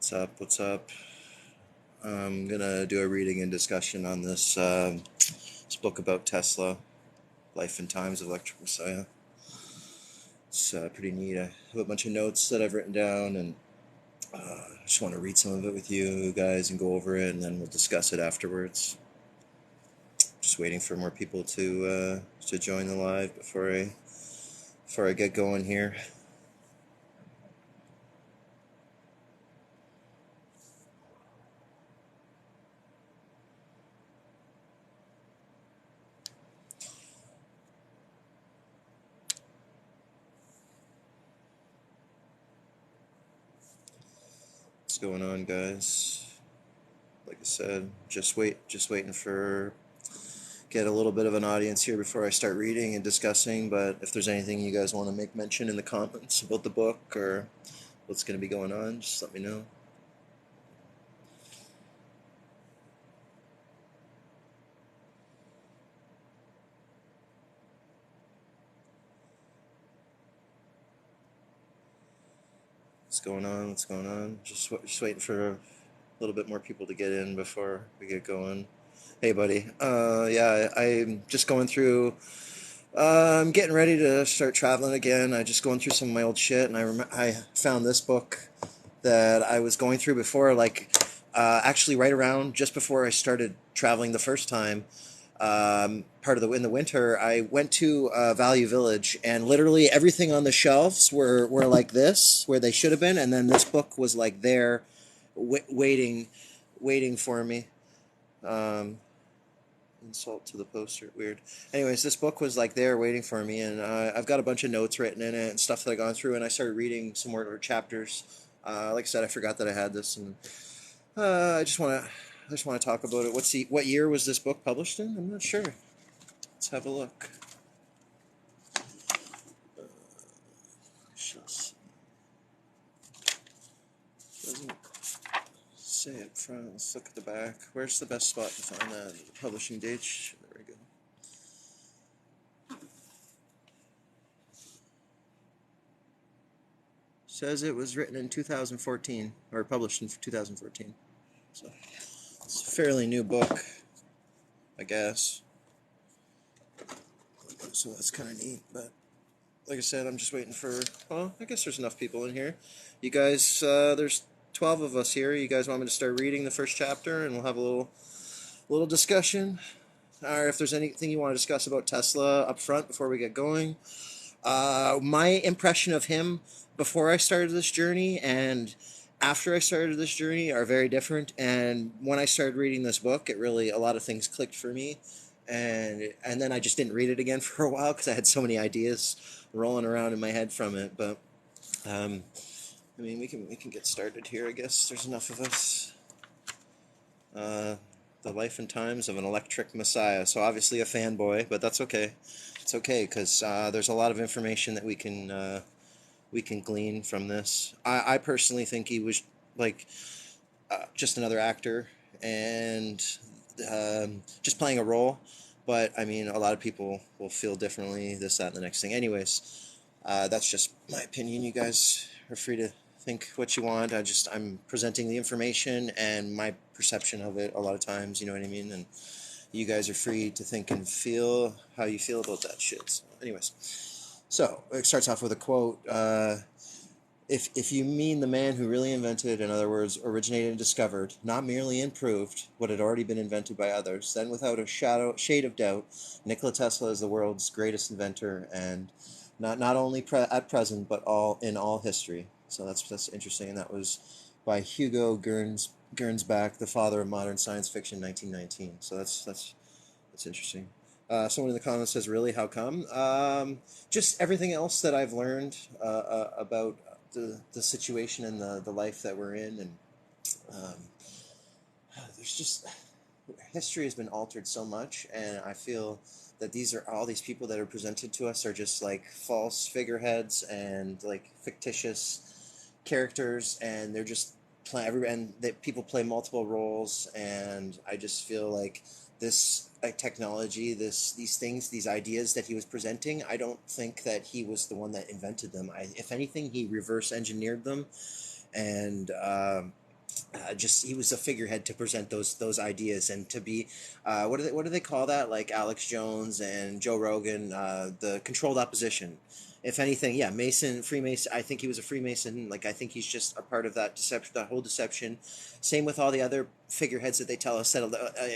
What's up? What's up? I'm gonna do a reading and discussion on this book about Tesla, Life and Times of Electric Messiah. It's pretty neat. I have a bunch of notes that I've written down, and I just want to read some of it with you guys and go over it, and then we'll discuss it afterwards. Just waiting for more people to join the live before I get going here. What's going on, guys? Like I said, just waiting for get a little bit of an audience here before I start reading and discussing. But if there's anything you guys want to make mention in the comments about the book or what's going to be going on, just let me know. What's going on? What's going on? Just waiting for a little bit more people to get in before we get going. Hey, buddy. Yeah, I'm just going through. I'm getting ready to start traveling again. I just going through some of my old shit, and I found this book that I was going through before, like actually right around just before I started traveling the first time. Part of in the winter, I went to Value Village, and literally everything on the shelves were like this, where they should have been, and then this book was like there, waiting for me. Um, Insult to the poster, weird. Anyways, this book was like there waiting for me, and I've got a bunch of notes written in it and stuff that I've gone through, and I started reading some more chapters. Like I said, I forgot that I had this, and I just want to talk about it. What year was this book published in? I'm not sure. Let's have a look. Doesn't say up front. Let's look at the back. Where's the best spot to find that? The publishing date. There we go. Says it was written in 2014, or published in 2014. So it's a fairly new book, I guess. So that's kind of neat. But like I said, I'm just waiting for. Well, I guess there's enough people in here. You guys, there's 12 of us here. You guys want me to start reading the first chapter, and we'll have a little discussion. Or if there's anything you want to discuss about Tesla up front before we get going. My impression of him before I started this journey and after I started this journey are very different. And when I started reading this book, a lot of things clicked for me. And then I just didn't read it again for a while because I had so many ideas rolling around in my head from it. But I mean, we can get started here. I guess there's enough of us. The Life and Times of an Electric Messiah. So obviously a fanboy, but that's okay. It's okay because there's a lot of information that we can glean from this. I personally think he was like just another actor and just playing a role. But I mean, a lot of people will feel differently. This, that, and the next thing. Anyways, that's just my opinion. You guys are free to think what you want. I'm presenting the information and my perception of it a lot of times. You know what I mean? And you guys are free to think and feel how you feel about that shit. So anyways, so it starts off with a quote. If you mean the man who really invented, in other words, originated and discovered, not merely improved, what had already been invented by others, then without a shade of doubt, Nikola Tesla is the world's greatest inventor, and not only at present, but in all history. So that's interesting, and that was by Hugo Gernsback, the father of modern science fiction, 1919. So that's interesting. Someone in the comments says, "Really? How come?" Just everything else that I've learned about the situation and the life that we're in, and um, there's just history has been altered so much, and I feel that all these people that are presented to us are just like false figureheads and like fictitious characters, and they're just and that people play multiple roles, and I just feel like this technology, these things, these ideas that he was presenting, I don't think that he was the one that invented them. If anything, he reverse engineered them, and just he was a figurehead to present those ideas and to be what do they call that, like Alex Jones and Joe Rogan, the controlled opposition. If anything, yeah, Mason, Freemason. I think he was a Freemason. Like I think he's just a part of that deception, that whole deception. Same with all the other figureheads that they tell us that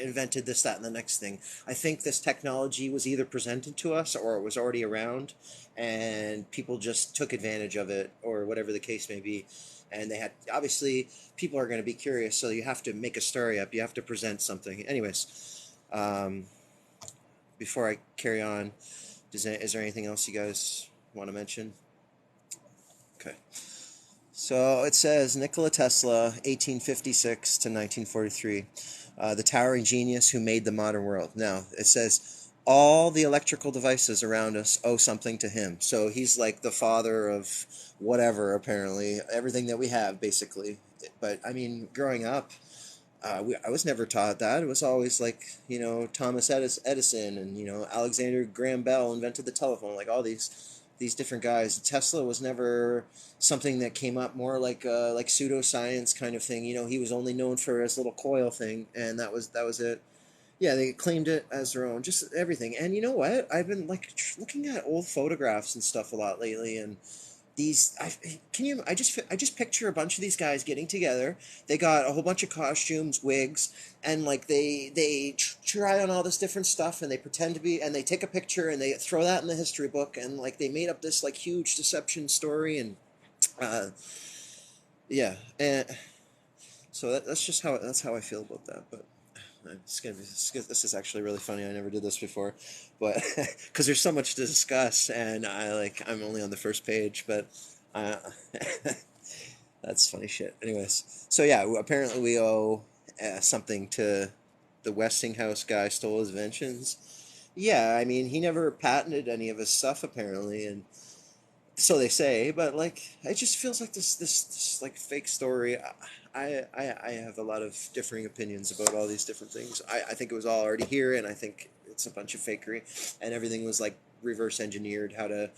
invented this, that, and the next thing. I think this technology was either presented to us or it was already around, and people just took advantage of it, or whatever the case may be. And they had, obviously, people are going to be curious, so you have to make a story up. You have to present something. Anyways, um, before I carry on, is there anything else you guys want to mention? Okay. So it says Nikola Tesla, 1856 to 1943, the towering genius who made the modern world. Now, it says all the electrical devices around us owe something to him. So he's like the father of whatever, apparently, everything that we have, basically. But I mean, growing up, I was never taught that. It was always like, Thomas Edison and, Alexander Graham Bell invented the telephone, like all these different guys. Tesla was never something that came up, more like pseudoscience kind of thing. He was only known for his little coil thing, and that was it. Yeah, they claimed it as their own, just everything. And you know what? I've been like looking at old photographs and stuff a lot lately, and these I just picture a bunch of these guys getting together. They got a whole bunch of costumes, wigs, and like they try on all this different stuff, and they pretend to be, and they take a picture and they throw that in the history book, and like they made up this like huge deception story. And uh yeah, and so that's how I feel about that. But this is actually really funny. I never did this before, but because there's so much to discuss, and I'm only on the first page, but uh, that's funny shit. Anyways, so yeah, apparently we owe something to the Westinghouse guy. Stole his inventions. Yeah, I mean he never patented any of his stuff apparently, and so they say, but like it just feels like this like fake story. I have a lot of differing opinions about all these different things. I think it was all already here, and I think it's a bunch of fakery, and everything was like reverse engineered, how to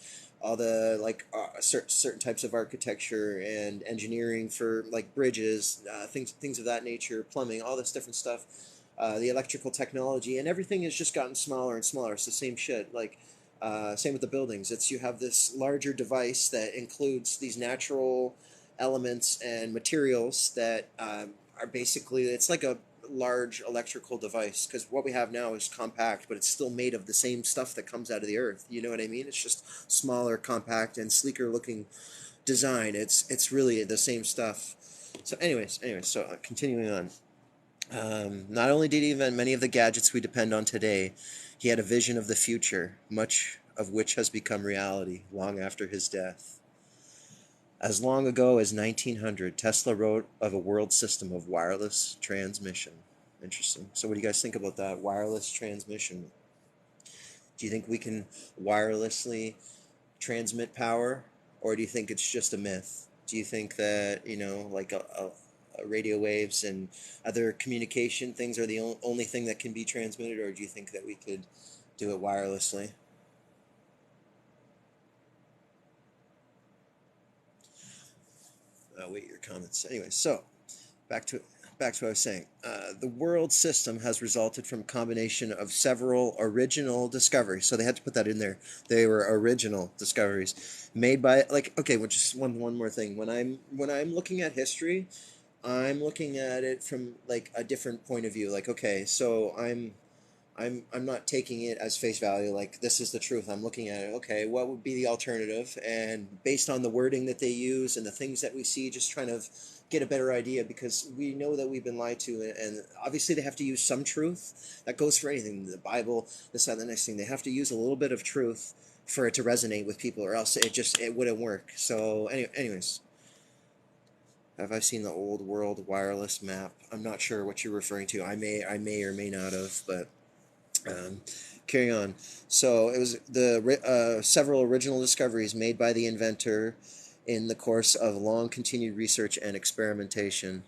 all the like certain types of architecture and engineering for like bridges, things of that nature, plumbing, all this different stuff, the electrical technology, and everything has just gotten smaller and smaller. It's the same shit. Like same with the buildings. You have this larger device that includes these natural elements and materials that are basically, it's like a large electrical device, because what we have now is compact, but it's still made of the same stuff that comes out of the earth. You know what I mean? It's just smaller, compact, and sleeker looking design. It's really the same stuff. So, anyways, so continuing on. Not only did he invent many of the gadgets we depend on today, he had a vision of the future, much of which has become reality long after his death. As long ago as 1900, Tesla wrote of a world system of wireless transmission. Interesting. So, what do you guys think about that? Wireless transmission. Do you think we can wirelessly transmit power, or do you think it's just a myth? Do you think that, like radio waves and other communication things are the only thing that can be transmitted, or do you think that we could do it wirelessly? Wait, your comments. Anyway, so back to back to what I was saying. The world system has resulted from a combination of several original discoveries. So they had to put that in there. They were original discoveries made by, like, okay, well, just one more thing. When I'm looking at history, I'm looking at it from like a different point of view. Like, okay, so I'm not taking it as face value, like this is the truth. I'm looking at it, okay, what would be the alternative? And based on the wording that they use and the things that we see, just trying to get a better idea, because we know that we've been lied to, and obviously they have to use some truth. That goes for anything, the Bible, this, that, the next thing. They have to use a little bit of truth for it to resonate with people, or else it wouldn't work. So anyways, have I seen the old world wireless map? I'm not sure what you're referring to. I may or may not have, but um, carrying on. So it was the several original discoveries made by the inventor in the course of long continued research and experimentation.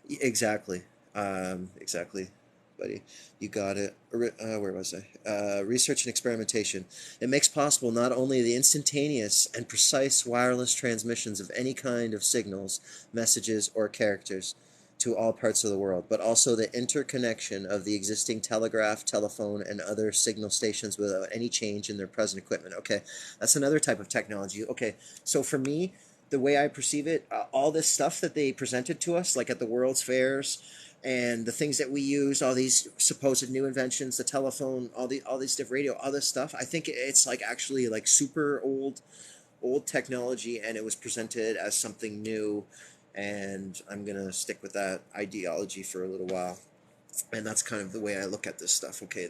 Exactly, exactly, buddy. You got it. Where was I? Research and experimentation. It makes possible not only the instantaneous and precise wireless transmissions of any kind of signals, messages, or characters, to all parts of the world, but also the interconnection of the existing telegraph, telephone, and other signal stations without any change in their present equipment. Okay, that's another type of technology. Okay, so for me, the way I perceive it, all this stuff that they presented to us, like at the World's Fairs, and the things that we use, all these supposed new inventions, the telephone, all these different radio, all this stuff. I think it's like actually like super old technology, and it was presented as something new, and I'm gonna stick with that ideology for a little while. And that's kind of the way I look at this stuff. Okay,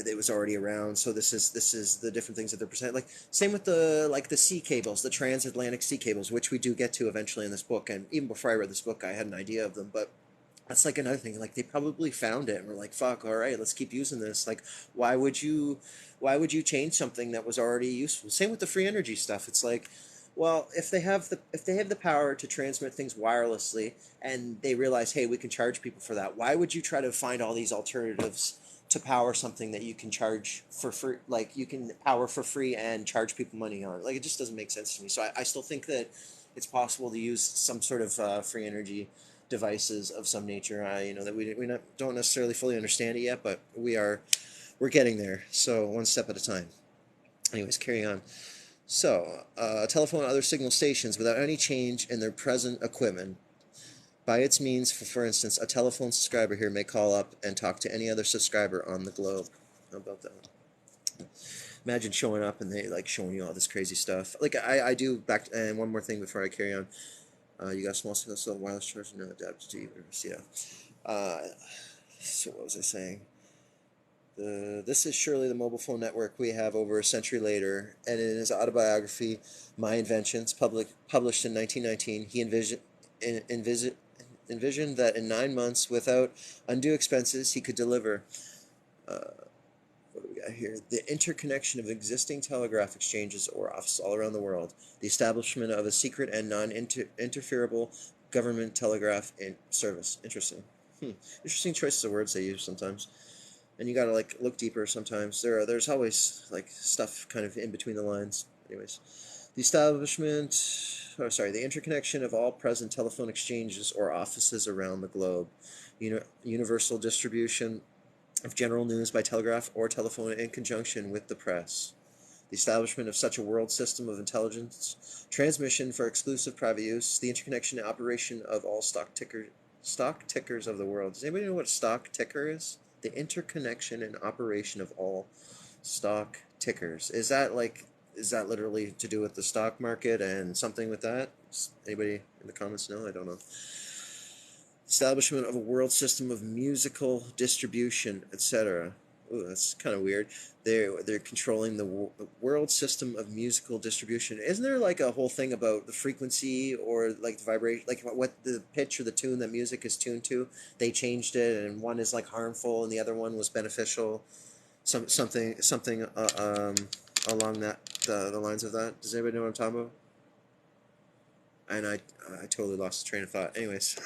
they was already around, so this is the different things that they're presenting. Like same with the like the sea cables, the transatlantic sea cables, which we do get to eventually in this book. And even before I read this book, I had an idea of them, but that's like another thing. Like they probably found it and were like, "Fuck, all right, let's keep using this." Like, why would you, why would you change something that was already useful? Same with the free energy stuff. It's like, well, if they have the power to transmit things wirelessly, and they realize, hey, we can charge people for that. Why would you try to find all these alternatives to power something that you can charge for free? Like you can power for free and charge people money on. Like it just doesn't make sense to me. So I still think that it's possible to use some sort of free energy devices of some nature. That don't necessarily fully understand it yet, but we're getting there. So one step at a time. Anyways, carrying on. So, telephone other signal stations without any change in their present equipment. By its means, for instance, a telephone subscriber here may call up and talk to any other subscriber on the globe. How about that? Imagine showing up and they like showing you all this crazy stuff. Like I do back. And one more thing before I carry on. You got a small signal, so wireless charger, no adapted to either. Yeah. So what was I saying? This is surely the mobile phone network we have over a century later, and in his autobiography, My Inventions, published in 1919, he envisioned that in 9 months, without undue expenses, he could deliver. What do we got here? The interconnection of existing telegraph exchanges or offices all around the world, the establishment of a secret and non-interferable government telegraph service. Interesting. Interesting choices of words they use sometimes, and you gotta like look deeper sometimes. There's always like stuff kind of in between the lines. Anyways, the establishment, the interconnection of all present telephone exchanges or offices around the globe, universal distribution of general news by telegraph or telephone in conjunction with the press. The establishment of such a world system of intelligence, transmission for exclusive private use, the interconnection and operation of all stock tickers of the world. Does anybody know what a stock ticker is? The interconnection and operation of all stock tickers. Is that literally to do with the stock market and something with that? Anybody in the comments know? I don't know. Establishment of a world system of musical distribution, etc. Ooh, that's kind of weird. They're controlling the world system of musical distribution. Isn't there like a whole thing about the frequency or like the vibration, like what the pitch or the tune that music is tuned to? They changed it, and one is like harmful, and the other one was beneficial. Something along the lines of that. Does anybody know what I'm talking about? And I totally lost the train of thought. Anyways,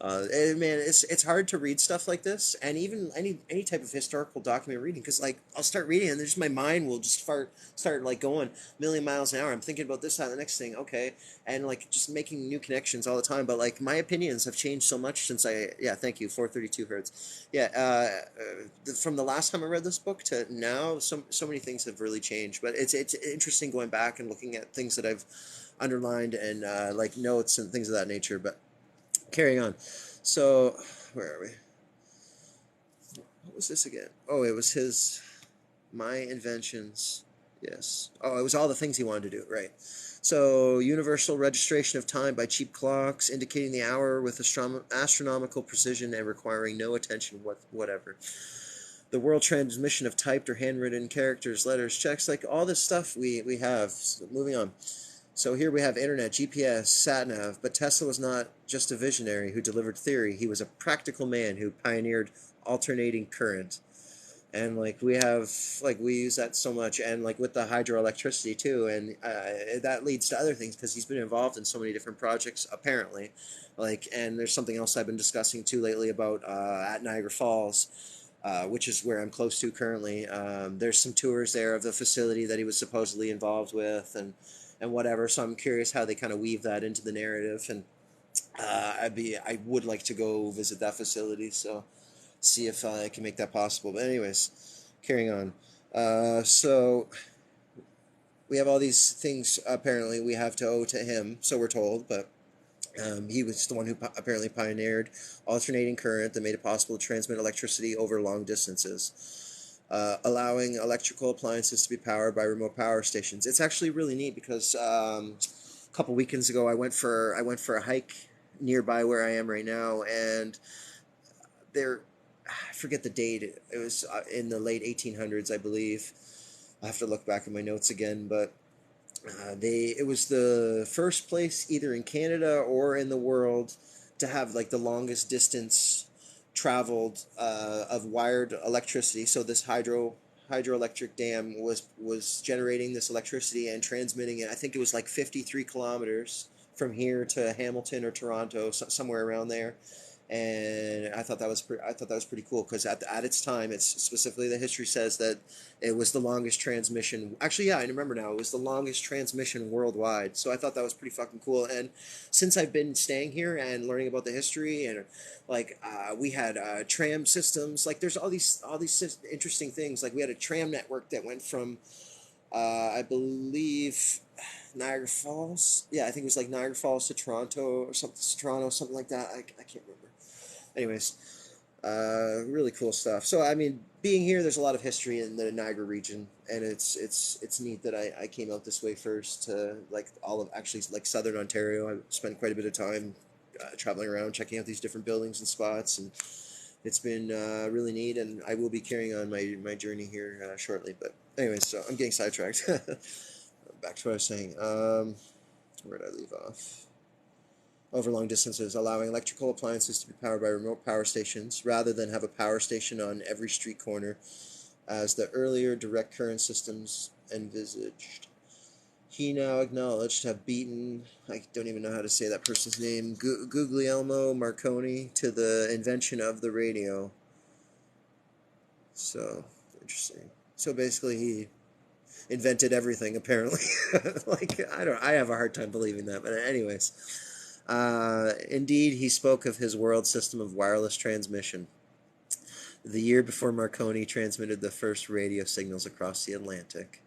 man, it's hard to read stuff like this, and even any type of historical document reading, because like I'll start reading, and there's my mind will just start like going a million miles an hour. I'm thinking about this, that, the next thing, okay, and like just making new connections all the time. But like my opinions have changed so much since thank you, 432 hertz. From the last time I read this book to now, so many things have really changed. But it's interesting going back and looking at things that I've underlined and like notes and things of that nature. But carrying on. So, where are we? What was this again? Oh, it was his My Inventions. Yes. Oh, it was all the things he wanted to do, right. So, universal registration of time by cheap clocks, indicating the hour with astronomical precision and requiring no attention whatever. The world transmission of typed or handwritten characters, letters, checks, like all this stuff we have. So moving on. So here we have internet, GPS, sat-nav, but Tesla was not just a visionary who delivered theory. He was a practical man who pioneered alternating current. And like we use that so much, and like with the hydroelectricity too, and that leads to other things because he's been involved in so many different projects apparently. And there's something else I've been discussing too lately about at Niagara Falls. Which is where I'm close to currently. There's some tours there of the facility that he was supposedly involved with, and whatever. So I'm curious how they kind of weave that into the narrative. And I would like to go visit that facility, so see if I can make that possible. But anyways, carrying on. So we have all these things apparently we have to owe to him, so we're told, but he was the one who apparently pioneered alternating current that made it possible to transmit electricity over long distances, allowing electrical appliances to be powered by remote power stations. It's actually really neat because a couple weekends ago I went for a hike nearby where I am right now, and there, I forget the date. It was in the late 1800s, I believe. I have to look back at my notes again, but it was the first place either in Canada or in the world to have like the longest distance traveled of wired electricity. So this hydroelectric dam was generating this electricity and transmitting it. I think it was like 53 kilometers from here to Hamilton or Toronto, somewhere around there. And I thought that was pretty cool because at its time, it's specifically the history says that it was the longest transmission. Actually, yeah, I remember now. It was the longest transmission worldwide. So I thought that was pretty fucking cool. And since I've been staying here and learning about the history and like we had tram systems, like there's all these interesting things. Like we had a tram network that went from I believe Niagara Falls. Yeah, I think it was like Niagara Falls to Toronto or something like that. I can't remember. Anyways, really cool stuff. So I mean, being here, there's a lot of history in the Niagara region, and it's neat that I came out this way first to like all of actually like Southern Ontario. I spent quite a bit of time traveling around, checking out these different buildings and spots, and it's been really neat. And I will be carrying on my journey here shortly. But anyways, so I'm getting sidetracked. Back to what I was saying. Where did I leave off? Over long distances, allowing electrical appliances to be powered by remote power stations rather than have a power station on every street corner, as the earlier direct current systems envisaged. He now acknowledged to have beaten, I don't even know how to say that person's name, Guglielmo Marconi to the invention of the radio. So, interesting. So basically, he invented everything, apparently. Like, I have a hard time believing that. But, anyways. Indeed, he spoke of his world system of wireless transmission. The year before Marconi transmitted the first radio signals across the Atlantic.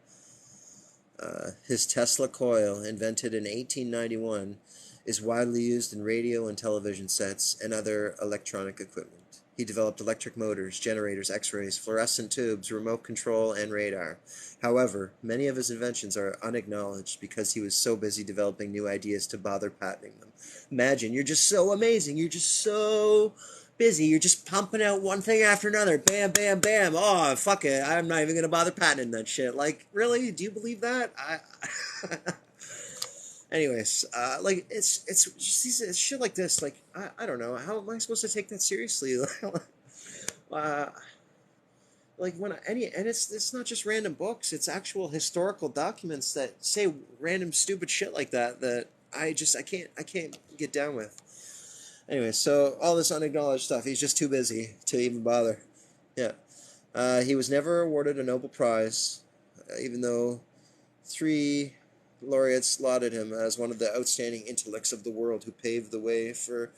His Tesla coil, invented in 1891, is widely used in radio and television sets and other electronic equipment. He developed electric motors, generators, x-rays, fluorescent tubes, remote control, and radar. However, many of his inventions are unacknowledged because he was so busy developing new ideas to bother patenting them. Imagine, you're just so amazing, you're just so busy, you're just pumping out one thing after another, bam, bam, bam, oh, fuck it, I'm not even gonna bother patenting that shit. Like, really? Do you believe that? Anyways, like it's just it's shit like this. Like I don't know, how am I supposed to take that seriously? uh, like when and it's not just random books. It's actual historical documents that say random stupid shit like that that I can't get down with. Anyway, so all this unacknowledged stuff, he's just too busy to even bother. Yeah, he was never awarded a Nobel Prize, even though three laureates lauded him as one of the outstanding intellects of the world who paved the way for.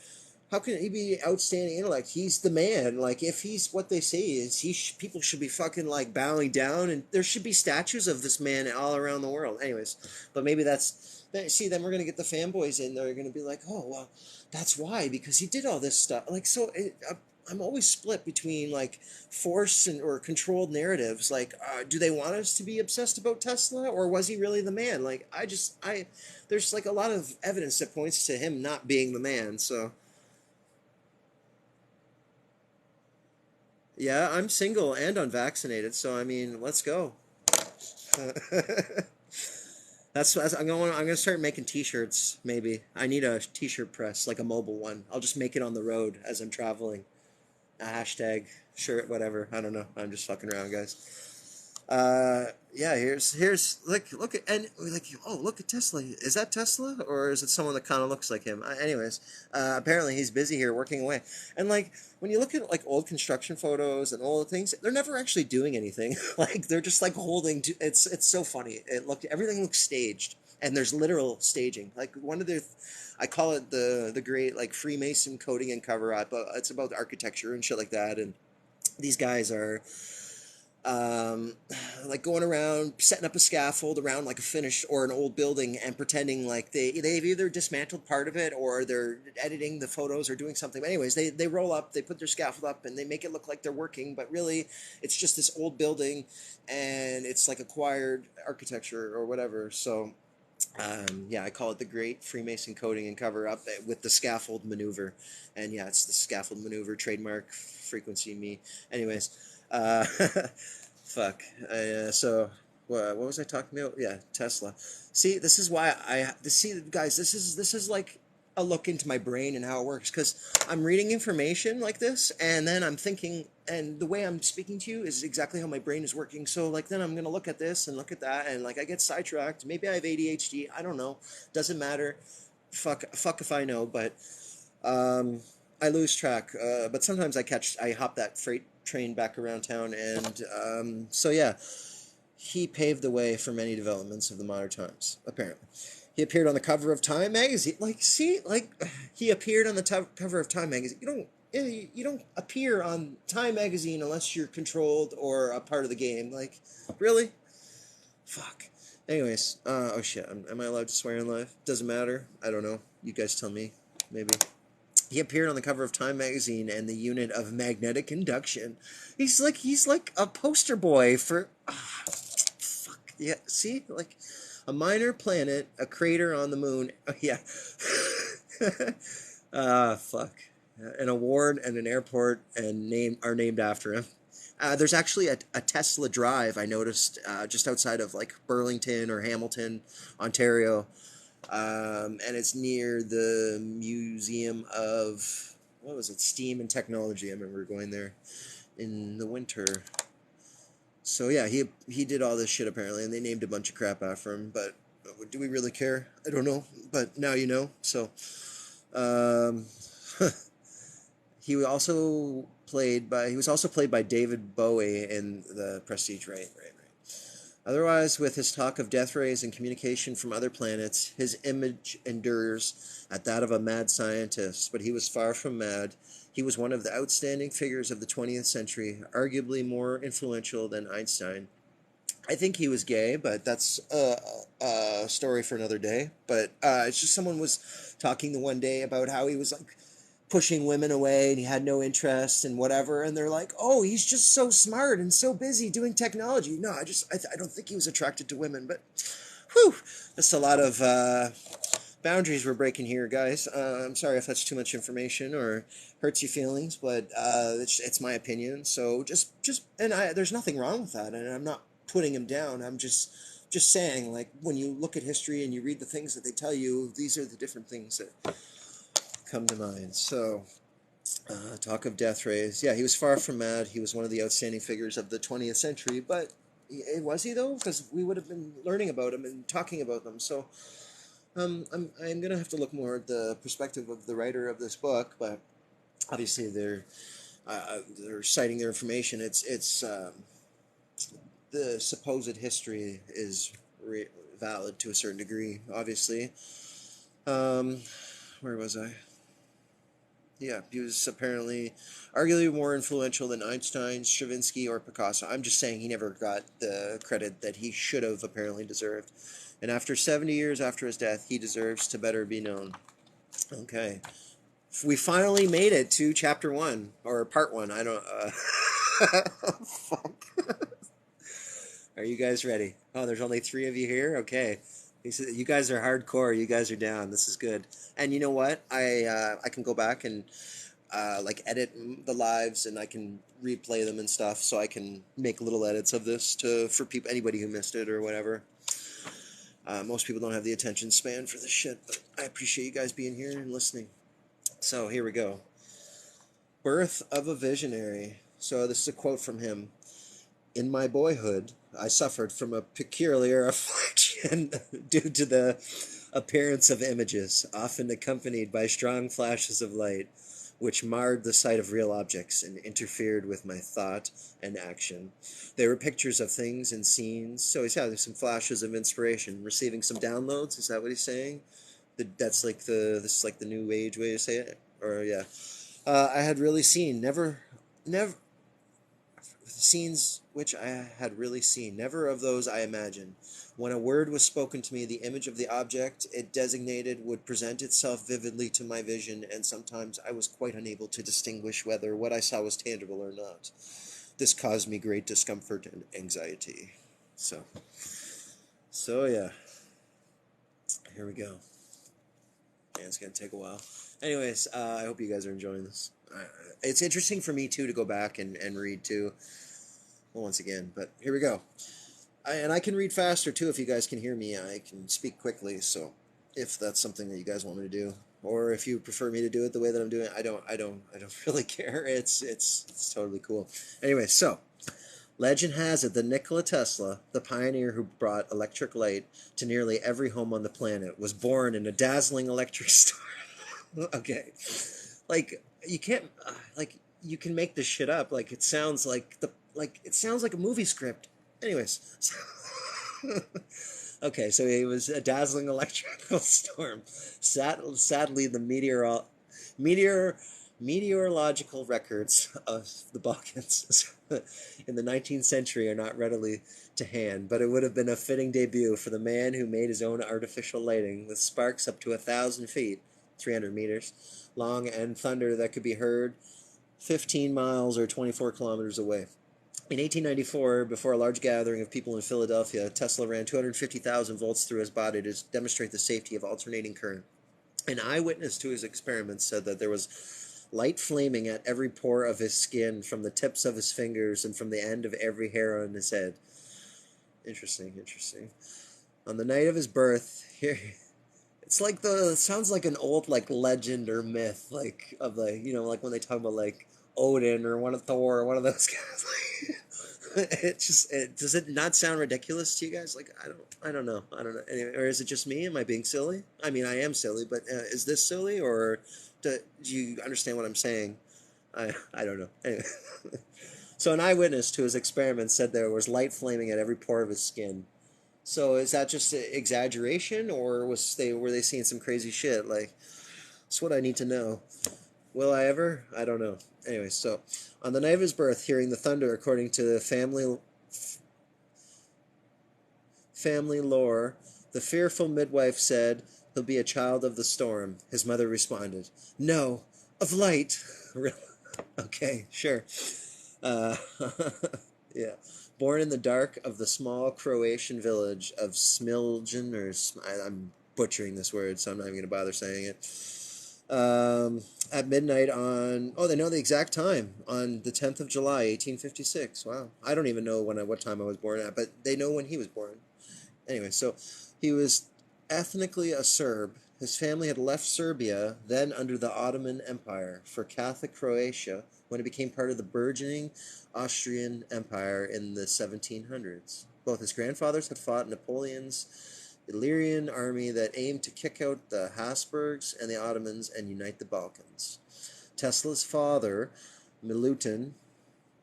How can he be outstanding intellect? He's the man. Like if he's what they say is, people should be fucking like bowing down, and there should be statues of this man all around the world. Anyways, but maybe that's see. Then we're gonna get the fanboys in. They're gonna be like, oh well, that's why because he did all this stuff. Like so, I'm always split between like force and or controlled narratives. Like, do they want us to be obsessed about Tesla, or was he really the man? Like, there's like a lot of evidence that points to him not being the man. So, yeah, I'm single and unvaccinated. So, I mean, let's go. I'm gonna start making T-shirts. Maybe I need a T-shirt press, like a mobile one. I'll just make it on the road as I'm traveling. A hashtag shirt, whatever. I don't know. I'm just fucking around, guys. Yeah. Here's look at and we're like, oh, look at Tesla. Is that Tesla or is it someone that kind of looks like him? Anyways, apparently he's busy here working away. And like when you look at like old construction photos and all the things, they're never actually doing anything. Like they're just like holding. It's so funny. Everything looks staged. and there's literal staging. Like one of the, I call it the great like Freemason coding and cover up. It's about architecture and shit like that, and these guys are um, like going around setting up a scaffold around like a finished or an old building and pretending like they've either dismantled part of it or they're editing the photos or doing something. But anyways, they roll up, they put their scaffold up, and they make it look like they're working, but really it's just this old building, and it's like acquired architecture or whatever. So yeah, I call it the Great Freemason Coding and Cover Up with the scaffold maneuver, and yeah, it's the scaffold maneuver trademark frequency me. Anyways, fuck. So what was I talking about? Yeah, Tesla. See, this is why see, guys. This is like a look into my brain and how it works because I'm reading information like this and then I'm thinking, and the way I'm speaking to you is exactly how my brain is working. So like then I'm gonna look at this and look at that and like I get sidetracked. Maybe I have ADHD. I don't know. Doesn't matter. Fuck if I know. But um, I lose track. But sometimes I hop that freight train back around town, and so yeah, he paved the way for many developments of the modern times. Apparently, he appeared on the cover of Time magazine. Like, see, like he appeared on the cover of Time magazine. You don't appear on Time magazine unless you're controlled or a part of the game. Like, really? Fuck. Anyways, oh shit, am I allowed to swear in live? Doesn't matter. I don't know. You guys tell me. Maybe. He appeared on the cover of Time magazine and the unit of magnetic induction. He's like a poster boy for fuck. Yeah, see? Like a minor planet, a crater on the moon. Yeah. Fuck. An award and an airport and name are named after him. There's actually a Tesla Drive I noticed just outside of like Burlington or Hamilton, Ontario, and it's near the Museum of what was it, Steam and Technology. I remember going there in the winter. So yeah, he did all this shit apparently, and they named a bunch of crap after him. But do we really care? I don't know. But now you know. So um, he was also played by David Bowie in the Prestige. Right. Otherwise, with his talk of death rays and communication from other planets, his image endures at that of a mad scientist, but he was far from mad. He was one of the outstanding figures of the 20th century, arguably more influential than Einstein. I think he was gay, but that's a story for another day. But it's just someone was talking the one day about how he was like pushing women away and he had no interest and whatever, and they're like, oh, he's just so smart and so busy doing technology. No, I don't think he was attracted to women. But whew, that's a lot of boundaries we're breaking here, guys. I'm sorry if that's too much information or hurts your feelings, but it's my opinion. So there's nothing wrong with that, and I'm not putting him down. I'm just saying, like, when you look at history and you read the things that they tell you, these are the different things that come to mind. So, talk of death rays. Yeah, he was far from mad. He was one of the outstanding figures of the 20th century. But was he though? Because we would have been learning about him and talking about them. So, I'm gonna have to look more at the perspective of the writer of this book. But obviously, they're citing their information. It's the supposed history is valid to a certain degree. Obviously, where was I? Yeah, he was apparently arguably more influential than Einstein, Stravinsky, or Picasso. I'm just saying he never got the credit that he should have apparently deserved. And after 70 years after his death, he deserves to better be known. Okay. We finally made it to chapter 1, or part 1. I don't, fuck. Are you guys ready? Oh, there's only 3 of you here? Okay. He said, you guys are hardcore. You guys are down. This is good. And you know what? I can go back and like edit the lives, and I can replay them and stuff. So I can make little edits of this for people, anybody who missed it or whatever. Most people don't have the attention span for this shit, but I appreciate you guys being here and listening. So here we go. Birth of a Visionary. So this is a quote from him. In my boyhood, I suffered from a peculiar affliction due to the appearance of images, often accompanied by strong flashes of light. which marred the sight of real objects and interfered with my thought and action. They were pictures of things and scenes. So he's having some flashes of inspiration, receiving some downloads. Is that what he's saying? That's like this is like the new age way to say it. Or yeah, I had really seen never scenes which I had really seen, never of those I imagined. When a word was spoken to me, the image of the object it designated would present itself vividly to my vision, and sometimes I was quite unable to distinguish whether what I saw was tangible or not. This caused me great discomfort and anxiety. So, so yeah, here we go. And it's gonna take a while. Anyways, I hope you guys are enjoying this. It's interesting for me too to go back and read too. Well, once again, but here we go. And I can read faster too if you guys can hear me. I can speak quickly, so if that's something that you guys want me to do, or if you prefer me to do it the way that I'm doing it, I don't really care. It's totally cool. Anyway, so legend has it that Nikola Tesla, the pioneer who brought electric light to nearly every home on the planet, was born in a dazzling electric storm. Okay, like you can't like you can make this shit up. Like it sounds like it sounds like a movie script. Anyways, okay, so it was a dazzling electrical storm. Sadly, the meteor meteorological records of the Balkans in the 19th century are not readily to hand, but it would have been a fitting debut for the man who made his own artificial lighting with sparks up to 1,000 feet, 300 meters, long and thunder that could be heard 15 miles or 24 kilometers away. In 1894, before a large gathering of people in Philadelphia, Tesla ran 250,000 volts through his body to demonstrate the safety of alternating current. An eyewitness to his experiments said that there was light flaming at every pore of his skin, from the tips of his fingers and from the end of every hair on his head. Interesting, interesting. On the night of his birth, here it's like sounds like an old like legend or myth, like of the like when they talk about like Odin or one of Thor or one of those guys. Does it not sound ridiculous to you guys? Like I don't know. Anyway, or is it just me? Am I being silly? I mean, I am silly, but is this silly, or do you understand what I'm saying? I don't know. Anyway. So an eyewitness to his experiments said there was light flaming at every pore of his skin. So is that just exaggeration, or were they seeing some crazy shit? Like, that's what I need to know. Will I ever? I don't know. Anyway, so on the night of his birth, hearing the thunder, according to the family lore, the fearful midwife said, "He'll be a child of the storm." His mother responded, "No, of light." Really? Okay, sure. Uh, yeah. Born in the dark of the small Croatian village of Smiljan, I'm butchering this word, so I'm not even going to bother saying it. At midnight on, they know the exact time, on the 10th of July, 1856. Wow. I don't even know what time I was born at, but they know when he was born. Anyway, so he was ethnically a Serb. His family had left Serbia, then under the Ottoman Empire, for Catholic Croatia when it became part of the burgeoning Austrian Empire in the 1700s. Both his grandfathers had fought Napoleon's Illyrian army that aimed to kick out the Habsburgs and the Ottomans and unite the Balkans. Tesla's father, Milutin,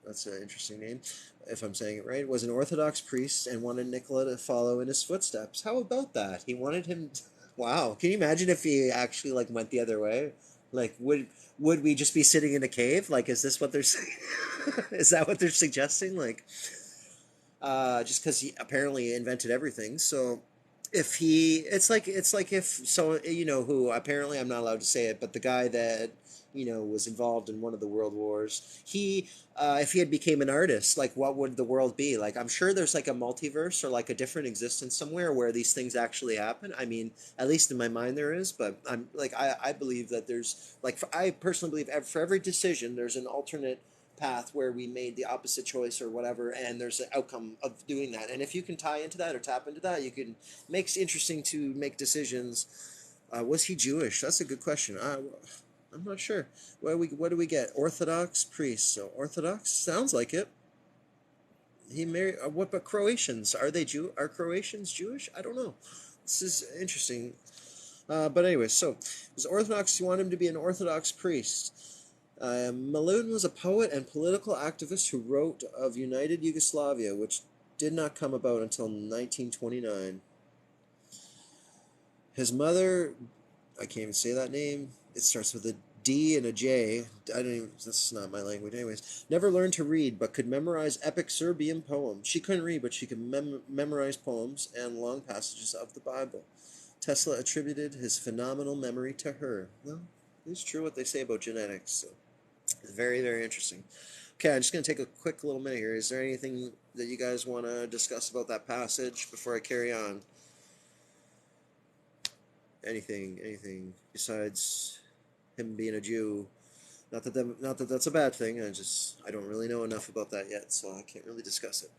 that's an interesting name, if I'm saying it right, was an Orthodox priest and wanted Nikola to follow in his footsteps. How about that? He wanted him wow. Can you imagine if he actually like went the other way? Like would we just be sitting in a cave? Like is this what they're saying? Is that what they're suggesting? Like just because he apparently invented everything. So if he it's like if so who apparently I'm not allowed to say it, but the guy that was involved in one of the world wars, he if he had became an artist, like what would the world be like? I'm sure there's like a multiverse or like a different existence somewhere where these things actually happen. I mean, at least in my mind there is, but I'm like I believe that there's like I personally believe for every decision there's an alternate path where we made the opposite choice or whatever, and there's an outcome of doing that. And if you can tie into that or tap into that, you can makes interesting to make decisions. Was he Jewish? That's a good question. I'm not sure. What do we get? Orthodox priest. So Orthodox sounds like it. He married. What about Croatians? Are they Jew? Are Croatians Jewish? I don't know. This is interesting. But anyway, so it was Orthodox. You want him to be an Orthodox priest. Milutin was a poet and political activist who wrote of United Yugoslavia, which did not come about until 1929. His mother, I can't even say that name. It starts with a D and a J. I don't even, this is not my language. Anyways, never learned to read, but could memorize epic Serbian poems. She couldn't read, but she could memorize poems and long passages of the Bible. Tesla attributed his phenomenal memory to her. Well, it's true what they say about genetics. So. Very, very interesting. Okay, I'm just going to take a quick little minute here. Is there anything that you guys want to discuss about that passage before I carry on? Anything besides him being a Jew? Not that that's a bad thing. I don't really know enough about that yet, so I can't really discuss it.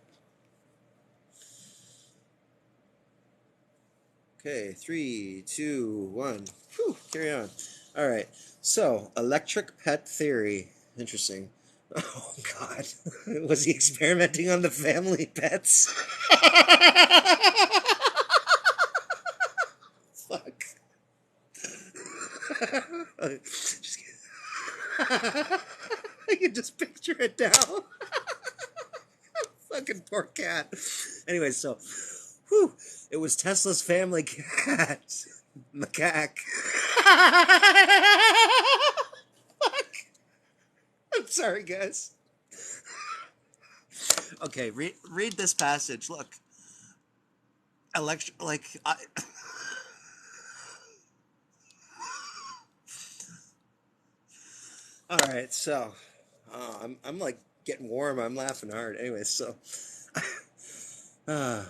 Okay, 3, 2, 1. Whew, carry on. All right. So, electric pet theory. Interesting. Oh God, was he experimenting on the family pets? Fuck. Just kidding. I can just picture it now. Fucking poor cat. Anyway, so, whew, it was Tesla's family cat, macaque. Fuck. I'm sorry, guys. Okay, read this passage. Look, like I. All right, so I'm like getting warm. I'm laughing hard. Anyway, so uh,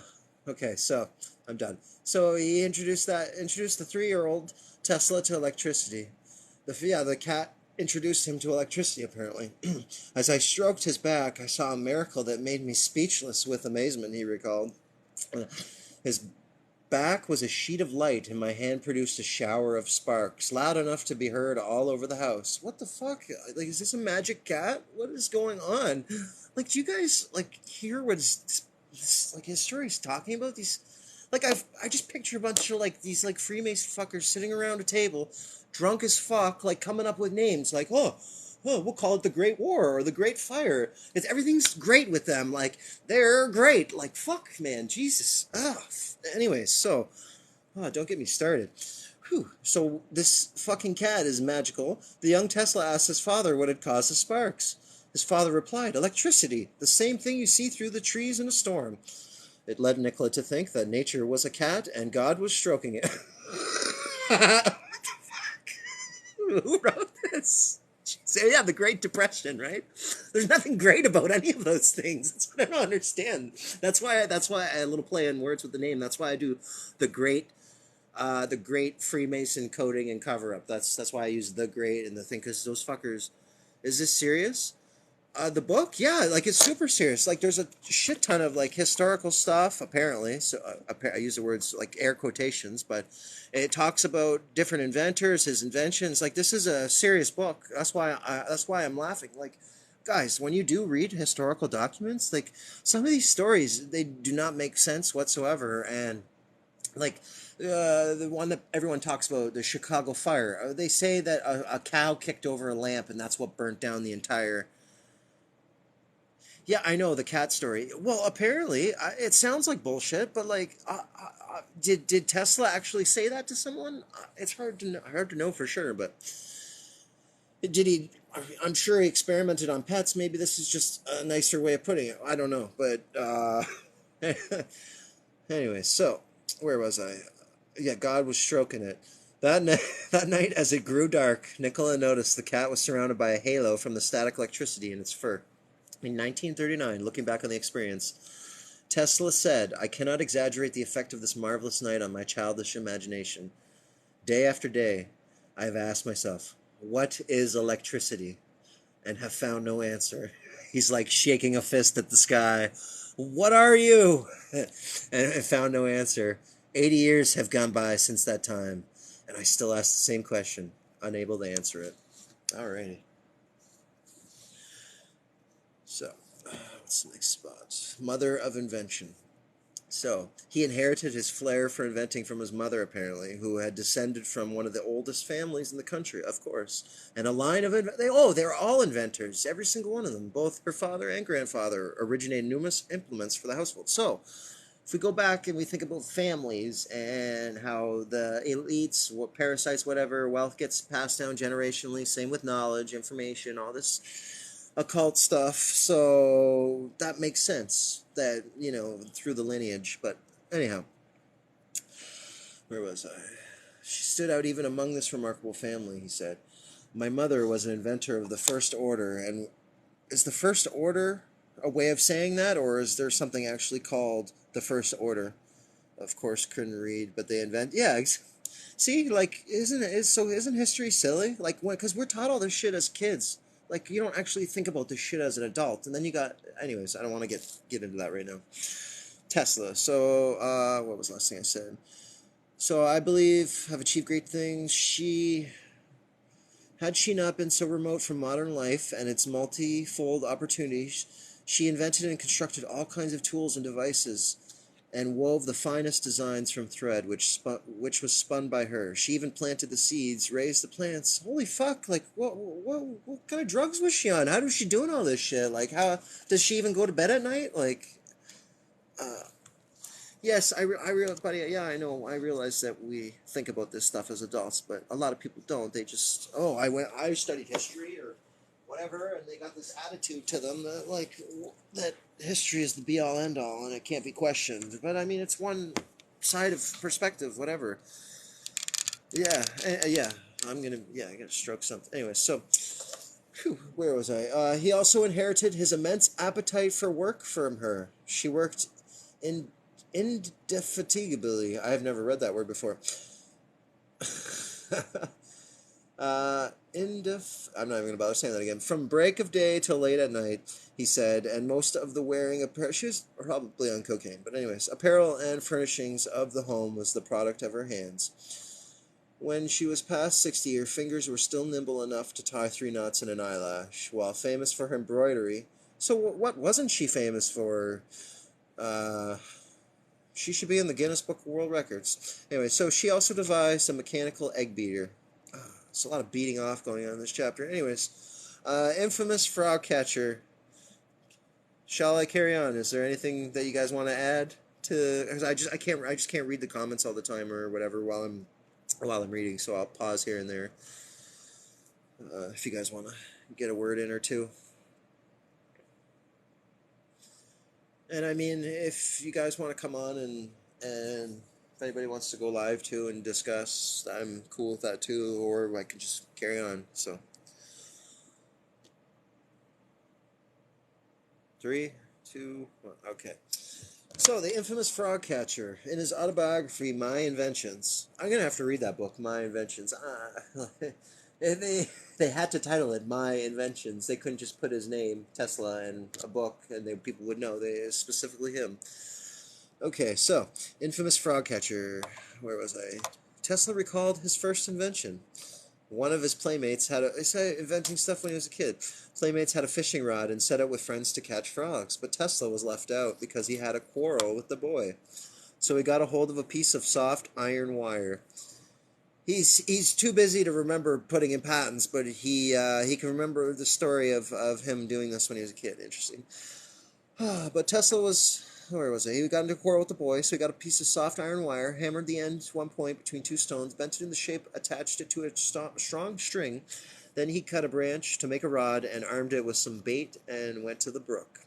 okay, so I'm done. So he introduced the 3-year-old Tesla to electricity. The cat introduced him to electricity apparently. As I stroked his back, I saw a miracle that made me speechless with amazement. He recalled. His back was a sheet of light, and my hand produced a shower of sparks, loud enough to be heard all over the house. What the fuck? Like, is this a magic cat? What is going on? Like, do you guys like hear what like his story's talking about? These, like, I just picture a bunch of like these like Freemason fuckers sitting around a table, drunk as fuck, like coming up with names like, oh, we'll call it the Great War or the Great Fire. Everything's great with them. Like, they're great. Like, fuck, man. Jesus. Ugh. Anyways, so, don't get me started. Whew. So, this fucking cat is magical. The young Tesla asked his father what had caused the sparks. His father replied, electricity, the same thing you see through the trees in a storm. It led Nikola to think that nature was a cat and God was stroking it. What the fuck? Who wrote this? So yeah, the Great Depression, right? There's nothing great about any of those things. That's what I don't understand. That's why I a little play on words with the name. That's why I do the great Freemason coding and cover up. That's why I use the great and the thing, because those fuckers. Is this serious? The book, yeah, like it's super serious. Like there's a shit ton of like historical stuff apparently. So I use the words like air quotations, but it talks about different inventors, his inventions. Like this is a serious book. That's why I'm laughing. Like, guys, when you do read historical documents, like some of these stories they do not make sense whatsoever, and like the one that everyone talks about, the Chicago fire. They say that a cow kicked over a lamp, and that's what burnt down the entire. Yeah, I know the cat story. Well, apparently, it sounds like bullshit, but like, did Tesla actually say that to someone? It's hard to know for sure, but did he? I'm sure he experimented on pets. Maybe this is just a nicer way of putting it. I don't know, but anyway. So where was I? Yeah, God was stroking it. That night, that night, as it grew dark, Nicola noticed the cat was surrounded by a halo from the static electricity in its fur. In 1939, looking back on the experience, Tesla said, I cannot exaggerate the effect of this marvelous night on my childish imagination. Day after day, I have asked myself, what is electricity? And have found no answer. He's like shaking a fist at the sky. What are you? And found no answer. 80 years have gone by since that time, and I still ask the same question, unable to answer it. Alrighty. So, what's the next spot? Mother of invention. So, he inherited his flair for inventing from his mother, apparently, who had descended from one of the oldest families in the country, of course. And a line of they're all inventors, every single one of them. Both her father and grandfather originated numerous implements for the household. So, if we go back and we think about families and how the elites, what parasites, whatever, wealth gets passed down generationally, same with knowledge, information, all this occult stuff. So that makes sense that, through the lineage. But anyhow, where was I? She stood out even among this remarkable family, he said. My mother was an inventor of the first order. And is the first order a way of saying that, or is there something actually called the first order? Of course, couldn't read, but they invent. Yeah, see, like, isn't history silly? Like, because we're taught all this shit as kids. Like, you don't actually think about this shit as an adult, and then you got. Anyways, I don't want to get into that right now. Tesla. So, what was the last thing I said? So, I believe have achieved great things. Had she not been so remote from modern life and its multifold opportunities, she invented and constructed all kinds of tools and devices, and wove the finest designs from thread, which was spun by her. She even planted the seeds, raised the plants. Holy fuck! Like, what kind of drugs was she on? How was she doing all this shit? Like, how does she even go to bed at night? Like, uh, yes, I realize, buddy. Yeah, I know. I realize that we think about this stuff as adults, but a lot of people don't. They just, I studied history or whatever, and they got this attitude to them that that history is the be all end all, and it can't be questioned. But I mean, it's one side of perspective, whatever. Yeah, yeah. I gotta stroke something. Anyway, so. Whew, where was I? He also inherited his immense appetite for work from her. She worked in indefatigably. I have never read that word before. I'm not even gonna bother saying that again. From break of day till late at night, he said, and most of the wearing apparel. She was probably on cocaine, but anyways, apparel and furnishings of the home was the product of her hands. When she was past 60, her fingers were still nimble enough to tie 3 knots in an eyelash. While famous for her embroidery, so what wasn't she famous for? Uh, she should be in the Guinness Book of World Records. Anyway, so she also devised a mechanical egg beater. There's a lot of beating off going on in this chapter. Anyways, infamous frog catcher. Shall I carry on? Is there anything that you guys want to add to? Because I just can't read the comments all the time or whatever while I'm reading. So I'll pause here and there if you guys want to get a word in or two. And I mean, if you guys want to come on and if anybody wants to go live too and discuss, I'm cool with that too. Or I can just carry on. So 3, 2, 1. Okay. So, the infamous frog catcher, in his autobiography, My Inventions. I'm going to have to read that book, My Inventions. They had to title it My Inventions. They couldn't just put his name, Tesla, in a book, and people would know. Specifically him. Okay, so, infamous frog catcher. Where was I? Tesla recalled his first invention. One of his playmates he started inventing stuff when he was a kid. Playmates had a fishing rod and set out with friends to catch frogs, but Tesla was left out because he had a quarrel with the boy. So he got a hold of a piece of soft iron wire. He's too busy to remember putting in patents, but he can remember the story of him doing this when he was a kid. Interesting. But Tesla was, where was it? He got into a quarrel with the boy, so he got a piece of soft iron wire, hammered the end to one point between 2 stones, bent it in the shape, attached it to a strong string. Then he cut a branch to make a rod and armed it with some bait and went to the brook.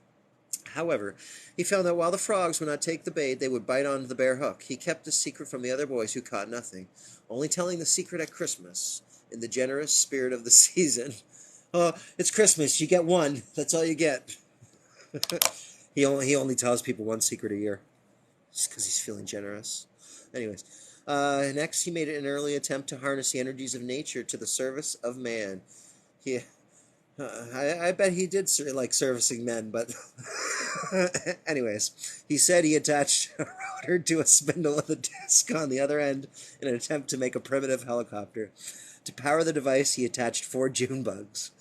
However, he found that while the frogs would not take the bait, they would bite on the bare hook. He kept the secret from the other boys who caught nothing, only telling the secret at Christmas, in the generous spirit of the season. Oh, it's Christmas, you get one, that's all you get. He only tells people one secret a year, just because he's feeling generous. Anyways, next he made an early attempt to harness the energies of nature to the service of man. He, I bet he did like servicing men, but anyways, he said he attached a rotor to a spindle with a disc on the other end in an attempt to make a primitive helicopter. To power the device, he attached 4 June bugs.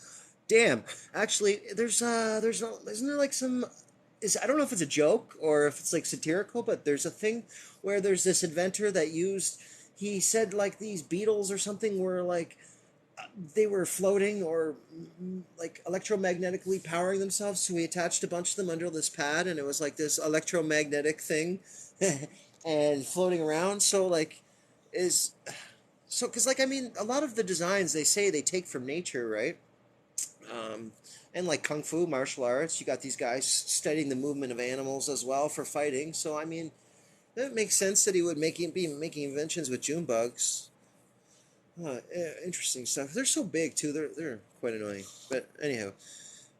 Damn, actually, isn't there like some is, I don't know if it's a joke or if it's like satirical, but there's a thing where there's this inventor that used, he said like these beetles or something were like they were floating or like electromagnetically powering themselves, so he attached a bunch of them under this pad, and it was like this electromagnetic thing and floating around. So like is so because like I mean a lot of the designs they say they take from nature, right? um, and like kung fu martial arts, you got these guys studying the movement of animals as well for fighting. So I mean it makes sense that he would be making inventions with June bugs. Interesting stuff. They're so big too. They're quite annoying. But anyhow,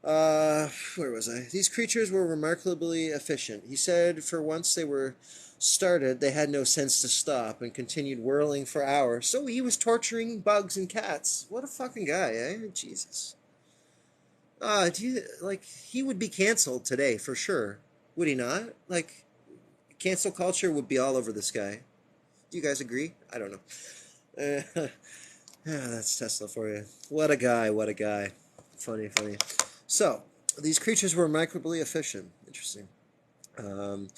where was I? These creatures were remarkably efficient. He said for once they were started, they had no sense to stop and continued whirling for hours. So he was torturing bugs and cats. What a fucking guy, eh? Jesus. Do you like he would be canceled today for sure? Would he not? Like cancel culture would be all over this guy. Do you guys agree? I don't know. That's Tesla for you. What a guy, what a guy. Funny, funny. So, these creatures were remarkably efficient. Interesting. Um,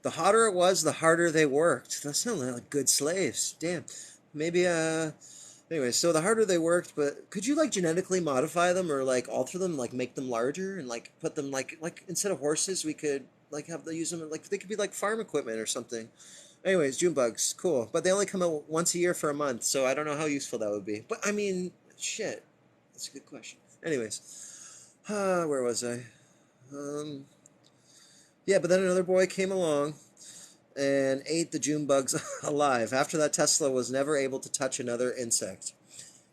the hotter it was, the harder they worked. That sounds like good slaves. Damn. Maybe, anyway, so the harder they worked, but could you, like, genetically modify them or, like, alter them, like, make them larger and, like, put them, like instead of horses, we could, like, have them use them, like, they could be, like, farm equipment or something. Anyways, June bugs, cool. But they only come out once a year for a month, so I don't know how useful that would be. But I mean, shit. That's a good question. Anyways, where was I? Um, yeah, but then another boy came along and ate the June bugs alive. After that, Tesla was never able to touch another insect.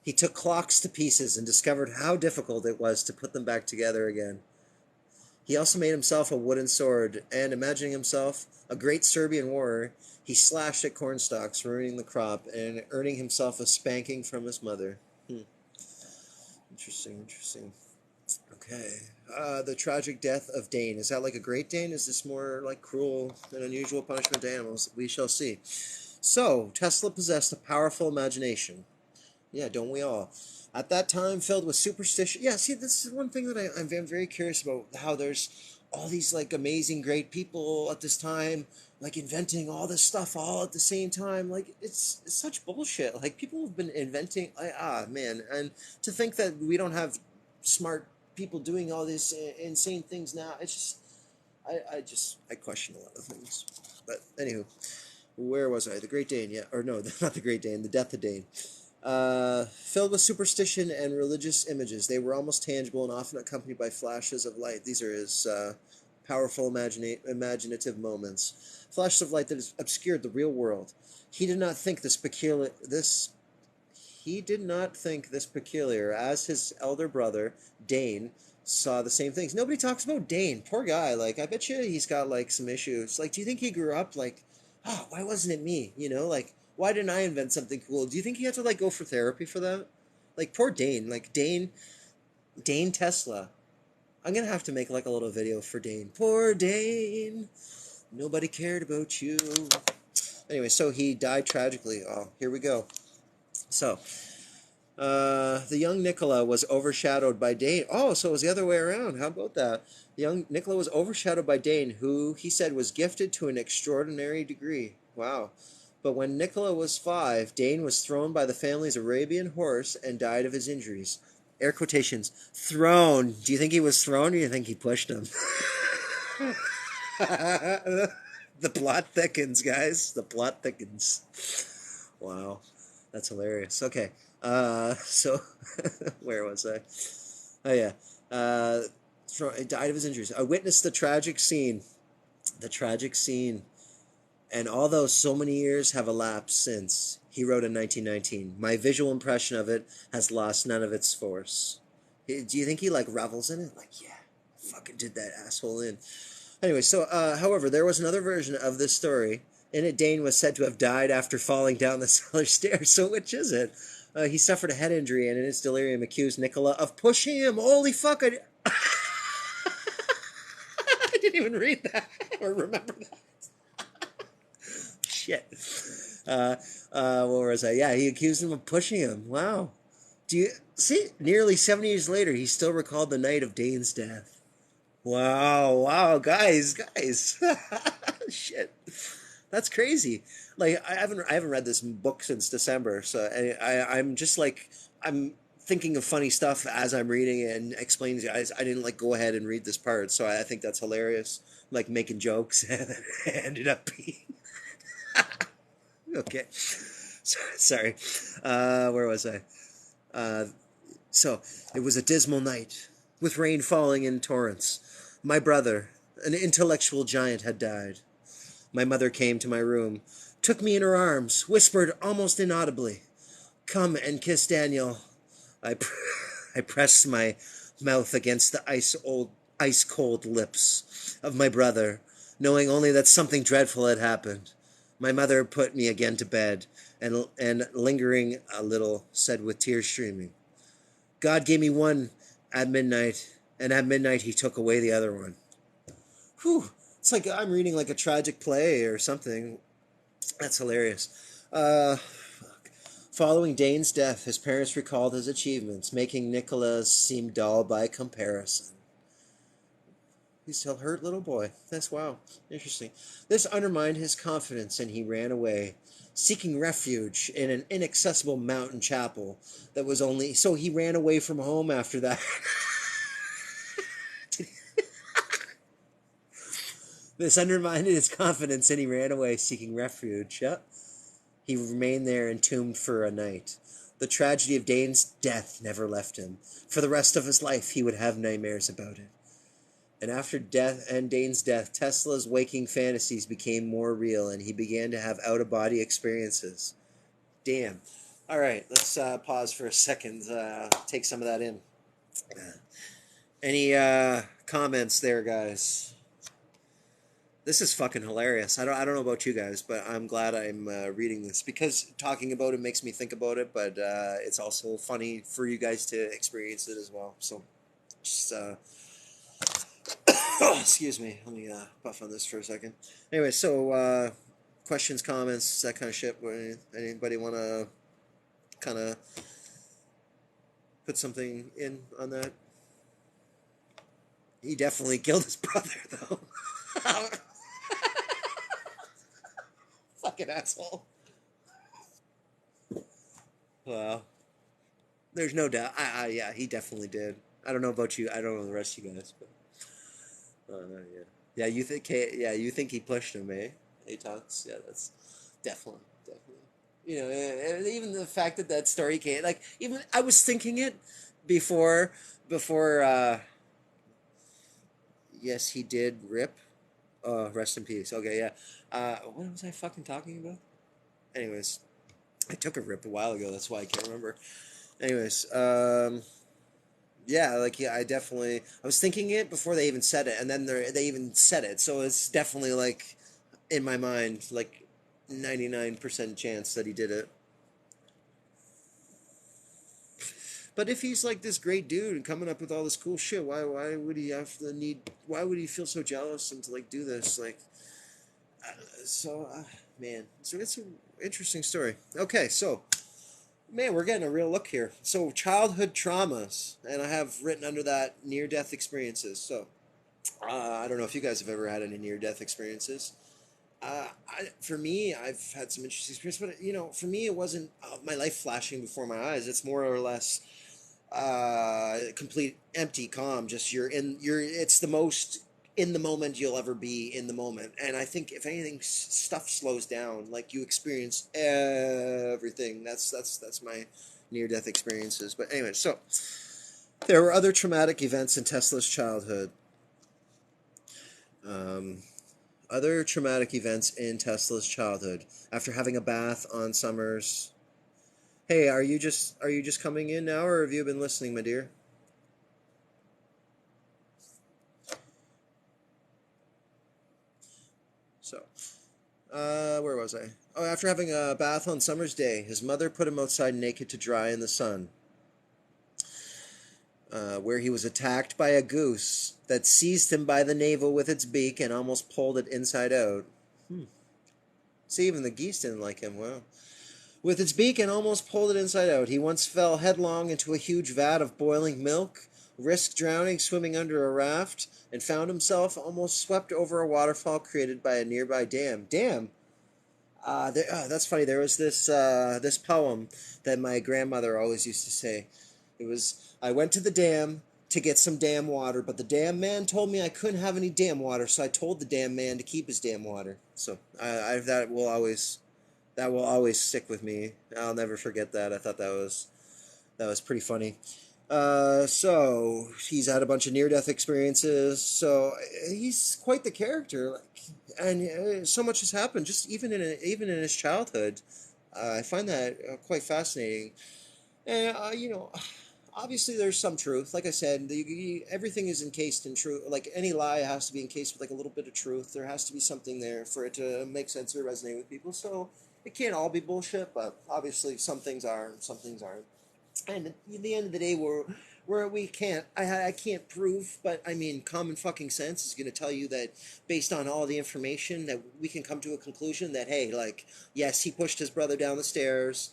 He took clocks to pieces and discovered how difficult it was to put them back together again. He also made himself a wooden sword, and imagining himself a great Serbian warrior, he slashed at cornstalks, ruining the crop and earning himself a spanking from his mother. Interesting, interesting. Okay. The tragic death of Dane. Is that like a Great Dane? Is this more like cruel and unusual punishment to animals? We shall see. So, Tesla possessed a powerful imagination. Yeah, don't we all? At that time, filled with superstition. Yeah, see, this is one thing that I'm very curious about. How there's all these like amazing, great people at this time, like inventing all this stuff all at the same time. Like it's such bullshit. Like people have been inventing. Man, and to think that we don't have smart people doing all these insane things now. It's just I question a lot of things. But anywho, where was I? The Great Dane, yeah, or no, not the Great Dane. The Death of Dane. Filled with superstition and religious images. They were almost tangible and often accompanied by flashes of light. These are his powerful imaginative moments. Flashes of light that has obscured the real world. He did not think this peculiar as his elder brother, Dane, saw the same things. Nobody talks about Dane. Poor guy. Like, I bet you he's got, like, some issues. Like, do you think he grew up, like, oh, why wasn't it me? You know, like, why didn't I invent something cool? Do you think he had to, like, go for therapy for that? Like, poor Dane. Like, Dane Tesla. I'm gonna have to make, like, a little video for Dane. Poor Dane. Nobody cared about you. Anyway, so he died tragically. Oh, here we go. So, the young Nikola was overshadowed by Dane. Oh, so it was the other way around. How about that? The young Nikola was overshadowed by Dane, who he said was gifted to an extraordinary degree. Wow. But when Nikola was 5, Dane was thrown by the family's Arabian horse and died of his injuries. Air quotations. Thrown. Do you think he was thrown or do you think he pushed him? The plot thickens, guys. The plot thickens. Wow. That's hilarious. Okay. So, where was I? Oh, yeah. He died of his injuries. I witnessed the tragic scene. The tragic scene. And although so many years have elapsed since, he wrote in 1919, my visual impression of it has lost none of its force. Do you think he, like, revels in it? Like, yeah, I fucking did that asshole in. Anyway, so, however, there was another version of this story. In it, Dane was said to have died after falling down the cellar stairs. So which is it? He suffered a head injury and in his delirium accused Nikola of pushing him. Holy fuck, I didn't even read that or remember that. Shit. What was I? Yeah, he accused him of pushing him. Wow. Do you see? Nearly 70 years later, he still recalled the night of Dane's death. Wow, wow, guys. Shit. That's crazy. Like I haven't read this book since December, so I'm just like I'm thinking of funny stuff as I'm reading it and explaining to you guys. I didn't like go ahead and read this part, so I think that's hilarious. Like making jokes and it ended up being okay. Sorry. Where was I? Uh, so it was a dismal night, with rain falling in torrents. My brother, an intellectual giant, had died. My mother came to my room, took me in her arms, whispered almost inaudibly, "Come and kiss Daniel." I, I pressed my mouth against the ice cold lips of my brother, knowing only that something dreadful had happened. My mother put me again to bed, and lingering a little, said with tears streaming, "God gave me one at midnight, and at midnight he took away the other one." Whew. It's like I'm reading like a tragic play or something. That's hilarious. Following Dane's death, his parents recalled his achievements, making Nicholas seem dull by comparison. He's still hurt little boy. That's wow. Interesting. This undermined his confidence and he ran away, seeking refuge in an inaccessible mountain chapel that was only. So he ran away from home after that. This undermined his confidence and he ran away, seeking refuge. Yep. He remained there entombed for a night. The tragedy of Dane's death never left him. For the rest of his life, he would have nightmares about it. And after death and Dane's death, Tesla's waking fantasies became more real, and he began to have out-of-body experiences. Damn. All right, let's pause for a second. Take some of that in. Any comments there, guys? This is fucking hilarious. I don't know about you guys, but I'm glad I'm reading this because talking about it makes me think about it, but it's also funny for you guys to experience it as well. So just excuse me. Let me puff on this for a second. Anyway, so questions, comments, that kind of shit. Anybody want to kind of put something in on that? He definitely killed his brother, though. Fucking asshole. Wow. There's no doubt. Yeah, he definitely did. I don't know about you. I don't know the rest of you guys, but yeah, yeah. You think he pushed him, eh? Atox. Yeah, that's definitely. You know, even the fact that that story came, like, even I was thinking it before, before. Yes, he did rip. Rest in peace. Okay, yeah. What was I fucking talking about? Anyways, I took a rip a while ago. That's why I can't remember. Anyways, yeah, like yeah, I was thinking it before they even said it, and then they even said it, so it's definitely like in my mind, like 99% chance that he did it. But if he's like this great dude and coming up with all this cool shit, why would he have the need? Why would he feel so jealous and to like do this? Like, so man, so it's an interesting story. Okay, so man, we're getting a real look here. So childhood traumas, and I have written under that near death experiences. So I don't know if you guys have ever had any near death experiences. For me, I've had some interesting experiences, but you know, for me, it wasn't my life flashing before my eyes. It's more or less complete empty calm. Just It's the most in the moment you'll ever be in the moment. And I think if anything, stuff slows down. Like you experience everything. That's my near death experiences. But anyway, so there were other traumatic events in Tesla's childhood. Um, Other traumatic events in Tesla's childhood. After having a bath on Summers. Hey, are you just coming in now, or have you been listening, my dear? So, where was I? Oh, after having a bath on Summer's day, his mother put him outside naked to dry in the sun, where he was attacked by a goose that seized him by the navel with its beak and almost pulled it inside out. Hmm. See, even the geese didn't like him. Wow. With its beak and almost pulled it inside out. He once fell headlong into a huge vat of boiling milk risked drowning swimming under a raft, and found himself almost swept over a waterfall created by a nearby dam. Dam. That's funny. There was this poem that my grandmother always used to say. It was, I went to the dam to get some dam water, but the dam man told me I couldn't have any dam water, so I told the dam man to keep his dam water. So that will always stick with me. I'll never forget that. I thought that was pretty funny. So he's had a bunch of near-death experiences. So he's quite the character, like, and so much has happened. Just even in his childhood, I find that quite fascinating. And obviously there's some truth. Like I said, everything is encased in truth. Like any lie has to be encased with like a little bit of truth. There has to be something there for it to make sense or resonate with people. So it can't all be bullshit, but obviously some things are, and some things aren't. And at the end of the day, we can't, I can't prove, but I mean, common fucking sense is going to tell you that based on all the information that we can come to a conclusion that, hey, like, yes, he pushed his brother down the stairs.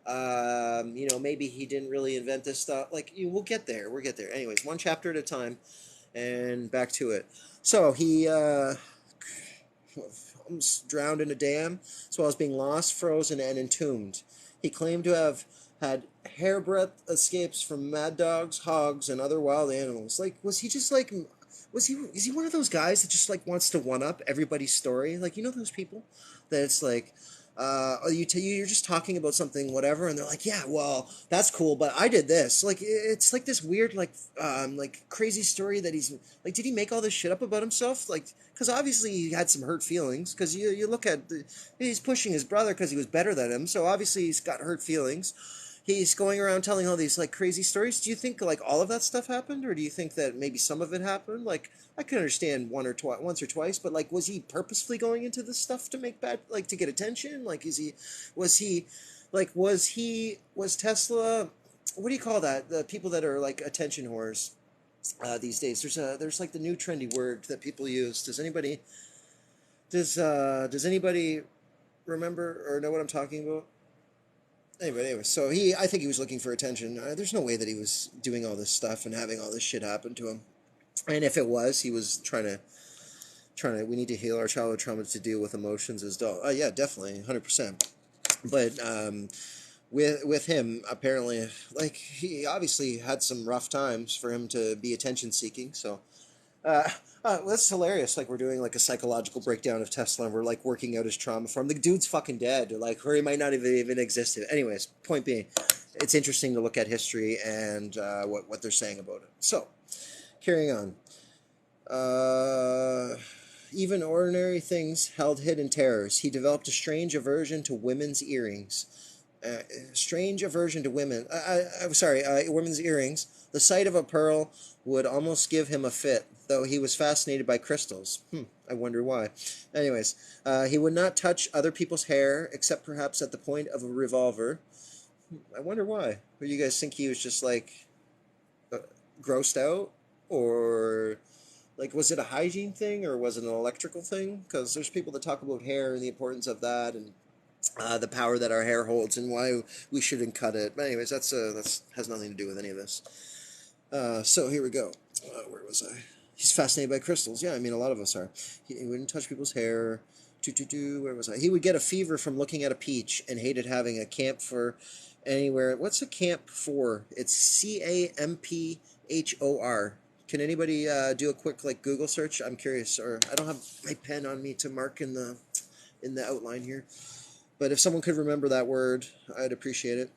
Maybe he didn't really invent this stuff. Like, we'll get there. We'll get there. Anyways, one chapter at a time, and back to it. So he almost drowned in a dam, as well as being lost, frozen, and entombed. He claimed to have had hairbreadth escapes from mad dogs, hogs, and other wild animals. Like, was he just like, is he one of those guys that just like wants to one up everybody's story? Like, those people that it's like, you're just talking about something, whatever, and they're like, yeah, well, that's cool, but I did this. Like, it's like this weird, like crazy story that he's like, did he make all this shit up about himself? Like, because obviously he had some hurt feelings. Because you look at he's pushing his brother because he was better than him, so obviously he's got hurt feelings. He's going around telling all these like crazy stories. Do you think like all of that stuff happened, or do you think that maybe some of it happened? Like, I can understand once or twice, but like, was he purposefully going into this stuff to make bad, like to get attention? Like, was he, was Tesla? What do you call that? The people that are like attention whores these days. There's like the new trendy word that people use. Does anybody remember or know what I'm talking about? Anyway, so I think he was looking for attention. There's no way that he was doing all this stuff and having all this shit happen to him. And if it was, he was trying to. We need to heal our childhood traumas to deal with emotions as adults. Yeah, definitely, 100%. But with him, apparently, like he obviously had some rough times for him to be attention seeking. So uh, that's hilarious. Like we're doing like a psychological breakdown of Tesla, and we're like working out his trauma from the dude's fucking dead, like or he might not even existed. Anyways, point being, it's interesting to look at history and what they're saying about it. So carrying on. Even ordinary things held hidden terrors. He developed a strange aversion to women's earrings. Strange aversion to women. I'm sorry, women's earrings. The sight of a pearl would almost give him a fit, though he was fascinated by crystals. I wonder why. Anyways, he would not touch other people's hair, except perhaps at the point of a revolver. I wonder why. Or you guys think he was just like grossed out, or like was it a hygiene thing, or was it an electrical thing? Because there's people that talk about hair and the importance of that, and the power that our hair holds, and why we shouldn't cut it. But anyways, that's has nothing to do with any of this. So here we go. Where was I? He's fascinated by crystals. Yeah, I mean a lot of us are. He wouldn't touch people's hair. Where was I? He would get a fever from looking at a peach and hated having a camp for anywhere. What's a camp for? It's CAMPHOR. Can anybody do a quick like Google search? I'm curious, or I don't have my pen on me to mark in the outline here. But if someone could remember that word, I'd appreciate it.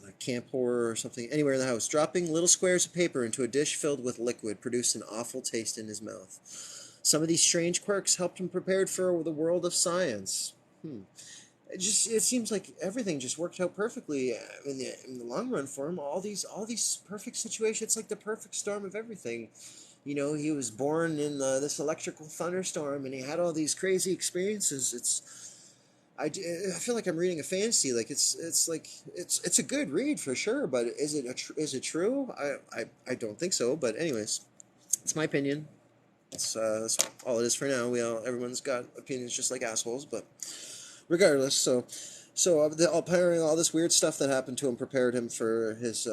Like camp horror or something. Anywhere in the house. Dropping little squares of paper into a dish filled with liquid produced an awful taste in his mouth. Some of these strange quirks helped him prepared for the world of science. It seems like everything just worked out perfectly in the long run for him. All these perfect situations. It's like the perfect storm of everything. He was born in this electrical thunderstorm, and he had all these crazy experiences. I feel like I'm reading a fantasy. Like it's a good read for sure, but is it true? I don't think so. But anyways, it's my opinion. That's all it is for now. Everyone's got opinions just like assholes, but regardless. So apparently all this weird stuff that happened to him prepared him for his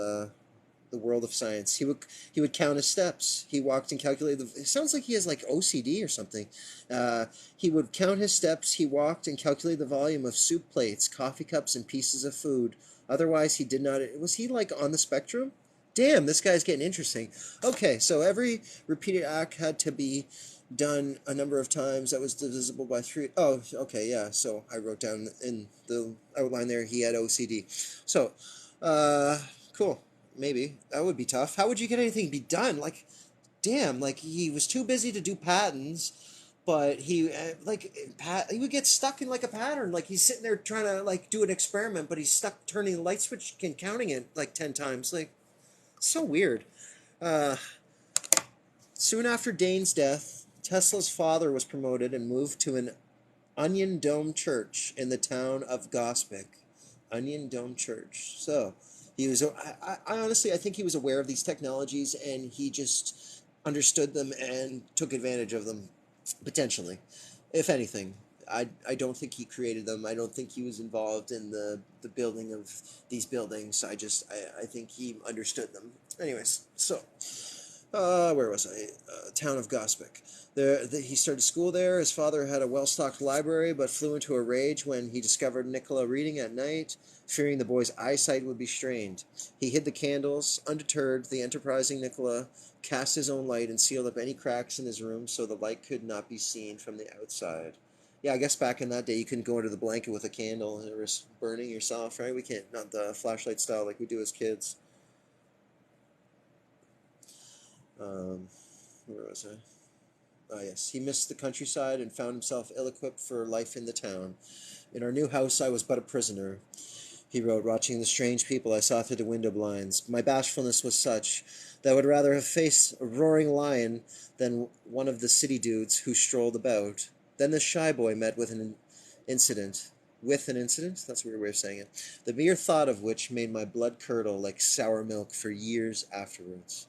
the world of science. He would count his steps. He walked and calculated the. It sounds like he has like OCD or something. Uh, he would count his steps. He walked and calculated the volume of soup plates, coffee cups, and pieces of food. Otherwise, he did not. Was he like on the spectrum? Damn, this guy's getting interesting. Okay, so every repeated act had to be done a number of times that was divisible by 3. Oh, okay, yeah. So I wrote down in the outline there he had OCD. So, cool. Maybe that would be tough. How would you get anything be done? Like, damn, like he was too busy to do patents, but he would get stuck in like a pattern. Like he's sitting there trying to like do an experiment, but he's stuck turning the light switch and counting it like 10 times. Like, so weird. Uh, Soon after Dane's death, Tesla's father was promoted and moved to an Onion Dome Church in the town of Gospic. Onion Dome Church. So he was. I honestly, I think he was aware of these technologies and he just understood them and took advantage of them, potentially, if anything. I don't think he created them. I don't think he was involved in the building of these buildings. I think he understood them. Anyways, so where was I? Town of Gospic. He started school there. His father had a well-stocked library, but flew into a rage when he discovered Nicola reading at night, fearing the boy's eyesight would be strained. He hid the candles. Undeterred, the enterprising Nicola cast his own light and sealed up any cracks in his room so the light could not be seen from the outside. Yeah, I guess back in that day you couldn't go under the blanket with a candle and risk burning yourself, right? We can't, not the flashlight style like we do as kids. Where was I? Ah, yes. He missed the countryside and found himself ill-equipped for life in the town. In our new house, I was but a prisoner, he wrote, watching the strange people I saw through the window blinds. My bashfulness was such that I would rather have faced a roaring lion than one of the city dudes who strolled about. Then the shy boy met with an incident. With an incident? That's a weird way of saying it. The mere thought of which made my blood curdle like sour milk for years afterwards.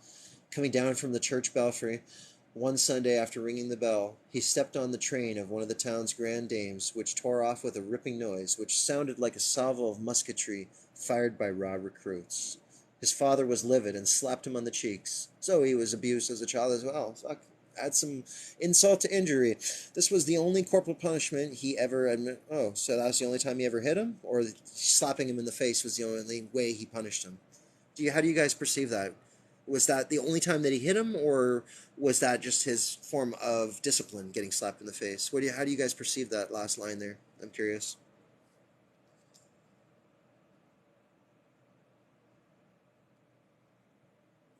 Coming down from the church belfry, one Sunday after ringing the bell, he stepped on the train of one of the town's grand dames, which tore off with a ripping noise, which sounded like a salvo of musketry fired by raw recruits. His father was livid and slapped him on the cheeks. So he was abused as a child as well. Fuck. Add some insult to injury. This was the only corporal punishment he ever admit. Oh, so that was the only time he ever hit him, or slapping him in the face was the only way he punished him. How do you guys perceive that? Was that the only time that he hit him, or was that just his form of discipline, getting slapped in the face? How do you guys perceive that last line there? I'm curious.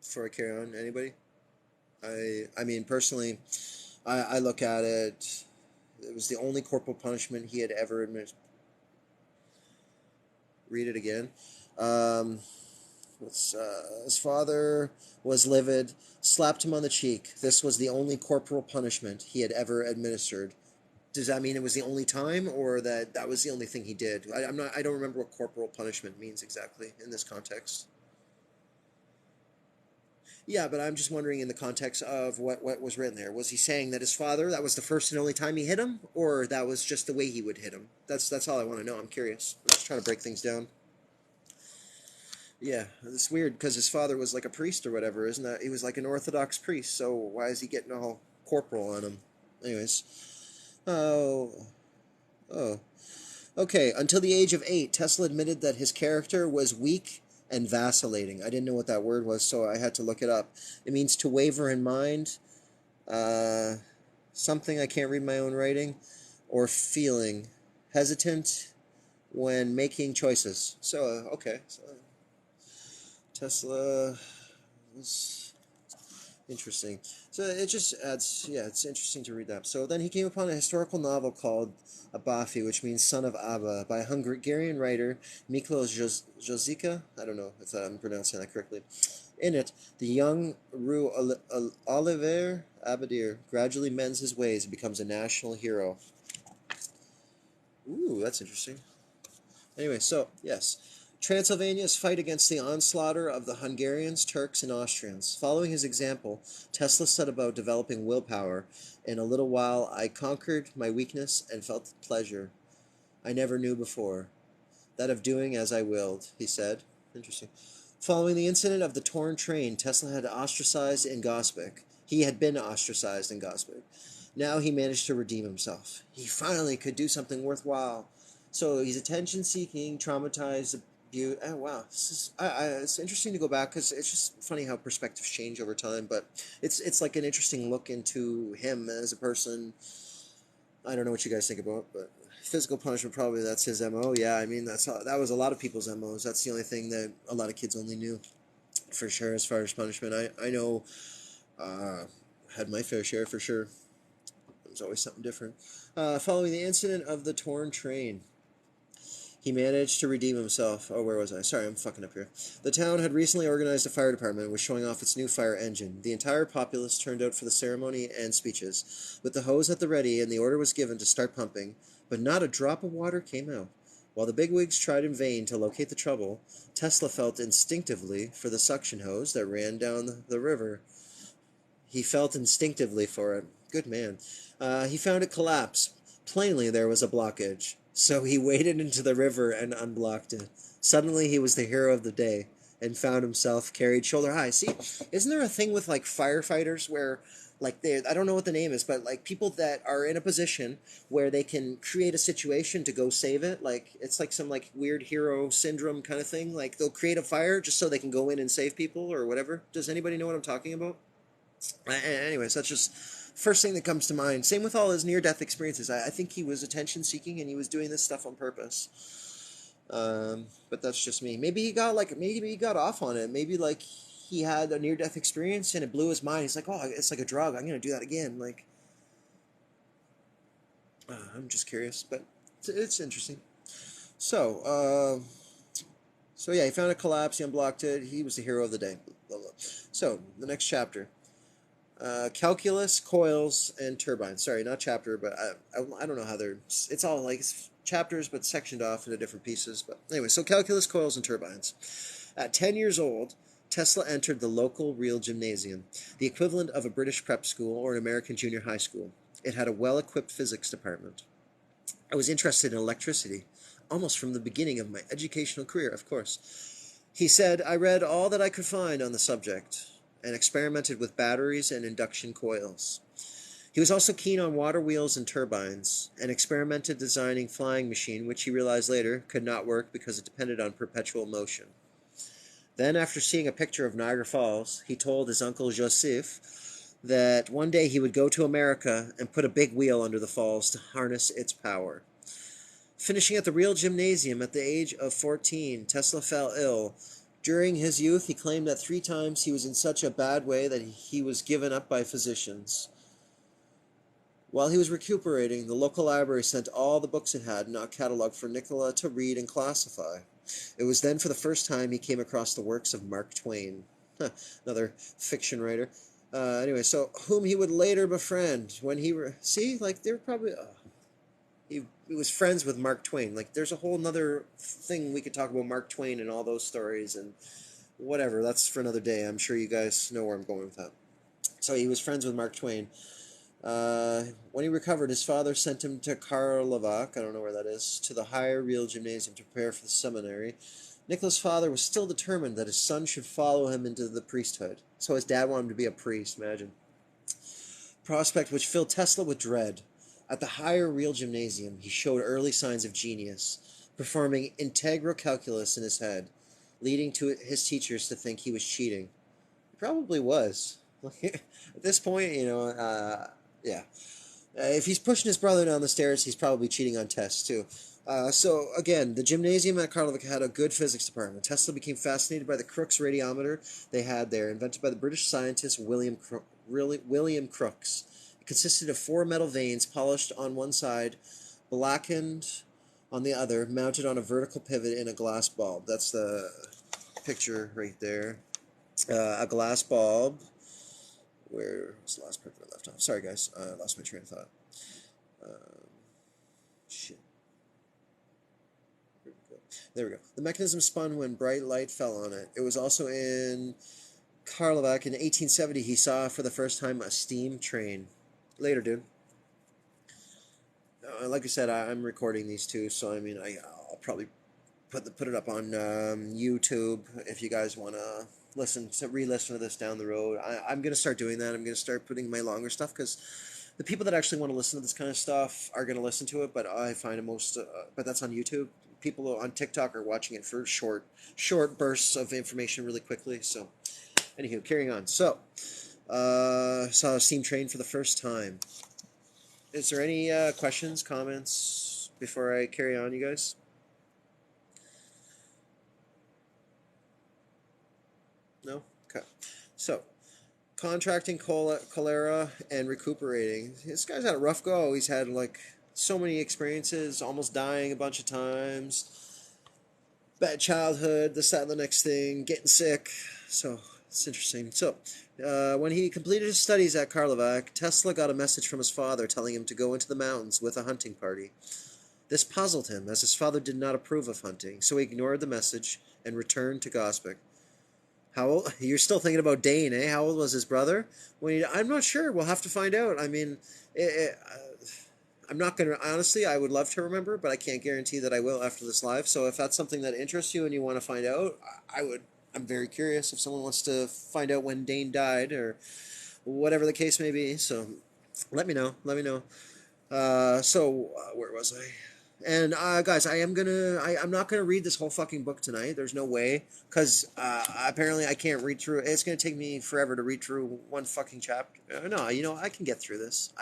Before I carry on, anybody? I mean, personally, I look at it. It was the only corporal punishment he had ever administered. Read it again. Um, his father was livid, slapped him on the cheek. This was the only corporal punishment he had ever administered. Does that mean it was the only time, or that was the only thing he did? I'm not. I don't remember what corporal punishment means exactly in this context. Yeah, but I'm just wondering in the context of what was written there. Was he saying that his father, that was the first and only time he hit him, or that was just the way he would hit him? That's all I want to know. I'm curious. I'm just trying to break things down. Yeah, it's weird because his father was like a priest or whatever, isn't that? He was like an Orthodox priest, so why is he getting all corporal on him? Anyways, oh, oh, okay. Until the age of 8, Tesla admitted that his character was weak and vacillating. I didn't know what that word was, so I had to look it up. It means to waver in mind, uh, something I can't read my own writing, or feeling, hesitant when making choices. So, okay. So, Tesla was interesting. So it just adds, yeah, it's interesting to read that. So then he came upon a historical novel called Abafi, which means son of Abba, by a Hungarian writer, Miklos Josica. I don't know if I'm pronouncing that correctly. In it, the young Oliver Abadir gradually mends his ways and becomes a national hero. Ooh, that's interesting. Anyway, so, yes. Transylvania's fight against the onslaught of the Hungarians, Turks, and Austrians. Following his example, Tesla set about developing willpower. In a little while, I conquered my weakness and felt pleasure I never knew before. That of doing as I willed, he said. Interesting. Following the incident of the torn train, Tesla had ostracized in Gospic. He had been ostracized in Gospic. Now he managed to redeem himself. He finally could do something worthwhile. So he's attention-seeking, traumatized, abused. Oh, wow, it's interesting to go back because it's just funny how perspectives change over time. But it's like an interesting look into him as a person. I don't know what you guys think about, but physical punishment, probably that's his MO. Yeah, I mean that was a lot of people's MOs. That's the only thing that a lot of kids only knew, for sure. As far as punishment, I know, uh, had my fair share for sure. There's always something different. Following the incident of the torn train, he managed to redeem himself. Oh, where was I? Sorry, I'm fucking up here. The town had recently organized a fire department and was showing off its new fire engine. The entire populace turned out for the ceremony and speeches, with the hose at the ready, and the order was given to start pumping, but not a drop of water came out. While the bigwigs tried in vain to locate the trouble, Tesla felt instinctively for the suction hose that ran down the river. He felt instinctively for it. Good man. He found it collapse. Plainly, there was a blockage. So he waded into the river and unblocked it. Suddenly, he was the hero of the day and found himself carried shoulder high. See, isn't there a thing with like firefighters where, like, I don't know what the name is, but like people that are in a position where they can create a situation to go save it? Like, it's like some like weird hero syndrome kind of thing. Like, they'll create a fire just so they can go in and save people or whatever. Does anybody know what I'm talking about? Anyways, that's just first thing that comes to mind. Same with all his near-death experiences. I think he was attention-seeking and he was doing this stuff on purpose. But that's just me. Maybe he got off on it. Maybe like he had a near-death experience and it blew his mind. He's like, oh, it's like a drug. I'm gonna do that again. Like, I'm just curious, but it's interesting. So, so yeah, he found a collapse. He unblocked it. He was the hero of the day. Blah, blah. So the next chapter. Calculus, coils, and turbines. Sorry, not chapter, but I don't know how they're. It's all like chapters, but sectioned off into different pieces. But anyway, so calculus, coils, and turbines. At 10 years old, Tesla entered the local real gymnasium, the equivalent of a British prep school or an American junior high school. It had a well-equipped physics department. I was interested in electricity, almost from the beginning of my educational career, of course. He said, I read all that I could find on the subject and experimented with batteries and induction coils. He was also keen on water wheels and turbines, and experimented designing flying machine, which he realized later could not work because it depended on perpetual motion. Then, after seeing a picture of Niagara Falls, he told his uncle Joseph that one day he would go to America and put a big wheel under the falls to harness its power. Finishing at the real gymnasium at the age of 14, Tesla fell ill. During his youth, he claimed that 3 times he was in such a bad way that he was given up by physicians. While he was recuperating, the local library sent all the books it had not cataloged for Nikola to read and classify. It was then for the first time he came across the works of Mark Twain, another fiction writer. Anyway, so whom he would later befriend when see, like they were probably he was friends with Mark Twain. Like there's a whole nother thing we could talk about Mark Twain and all those stories and whatever. That's for another day. I'm sure you guys know where I'm going with that. So he was friends with Mark Twain. When he recovered, his father sent him to Karlovac, I don't know where that is, to the higher real gymnasium to prepare for the seminary. Nicola's father was still determined that his son should follow him into the priesthood. So his dad wanted him to be a priest, imagine. Prospect which filled Tesla with dread. At the higher real gymnasium, he showed early signs of genius, performing integral calculus in his head, leading to his teachers to think he was cheating. He probably was. At this point, yeah. If he's pushing his brother down the stairs, he's probably cheating on tests, too. So, again, the gymnasium at Karlovac had a good physics department. Tesla became fascinated by the Crookes radiometer they had there, invented by the British scientist William Crookes. It consisted of 4 metal vanes polished on one side, blackened on the other, mounted on a vertical pivot in a glass bulb. That's the picture right there. A glass bulb. Where was the last picture I left off? Sorry, guys. I lost my train of thought. Shit. There we go. The mechanism spun when bright light fell on it. It was also in Karlovac in 1870. He saw for the first time a steam train. Later, dude. Like I said, I'm recording these two, so I mean, I'll probably put it up on YouTube if you guys want to re-listen to this down the road. I'm gonna start doing that. I'm gonna start putting my longer stuff because the people that actually want to listen to this kind of stuff are gonna listen to it. But I find it most, but that's on YouTube. People on TikTok are watching it for short bursts of information really quickly. So, anywho, carrying on. So, saw Steam Train for the first time. Is there any questions, comments before I carry on, you guys? No? Okay. So, contracting cholera and recuperating. This guy's had a rough go. He's had like so many experiences, almost dying a bunch of times, bad childhood, this, that, and the next thing, getting sick. So, it's interesting. So, when he completed his studies at Karlovac, Tesla got a message from his father telling him to go into the mountains with a hunting party. This puzzled him, as his father did not approve of hunting, so he ignored the message and returned to Gospic. How old? You're still thinking about Dane, eh? How old was his brother? I'm not sure. We'll have to find out. I mean, I'm not going to, honestly, I would love to remember, but I can't guarantee that I will after this live. So if that's something that interests you and you want to find out, I'm very curious if someone wants to find out when Dane died or whatever the case may be. So let me know. Let me know. Where was I? And guys, I'm not gonna read this whole fucking book tonight. There's no way, cause apparently I can't read through. It's gonna take me forever to read through one fucking chapter. No, I can get through this.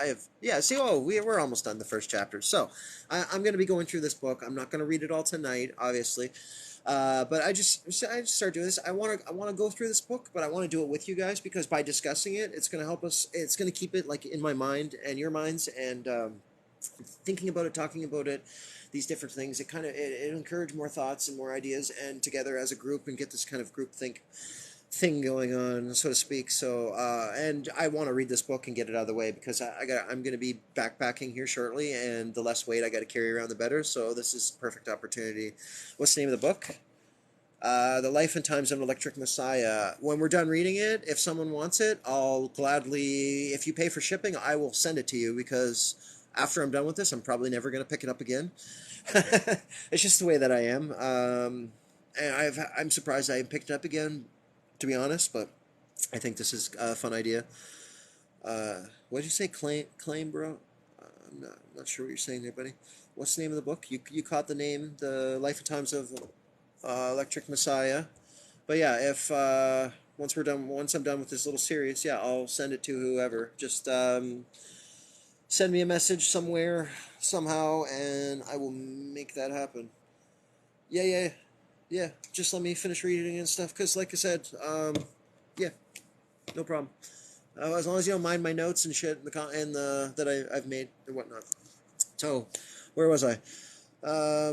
See, we're almost done the first chapter. So I'm gonna be going through this book. I'm not gonna read it all tonight, obviously. But I just start doing this. I want to go through this book, but I want to do it with you guys because by discussing it, it's gonna help us. It's gonna keep it like in my mind and your minds and. Thinking about it, talking about it, these different things, it encourage more thoughts and more ideas, and together as a group and get this kind of group think thing going on, so to speak. So, and I want to read this book and get it out of the way because I'm going to be backpacking here shortly, and the less weight I got to carry around, the better. So this is a perfect opportunity. What's the name of the book? The Life and Times of an Electric Messiah. When we're done reading it, if someone wants it, I'll gladly, if you pay for shipping, I will send it to you because after I'm done with this, I'm probably never going to pick it up again. It's just the way that I am. And I'm surprised I picked it up again, to be honest, but I think this is a fun idea. What did you say? Claim, bro? I'm not sure what you're saying there, buddy. What's the name of the book? You caught the name, The Life and Times of Electric Messiah. But yeah, if once I'm done with this little series, yeah, I'll send it to whoever. Just send me a message somewhere, somehow, and I will make that happen. Yeah. Just let me finish reading and stuff, because like I said, yeah, no problem. As long as you don't mind my notes and shit, that I've made and whatnot. So, where was I?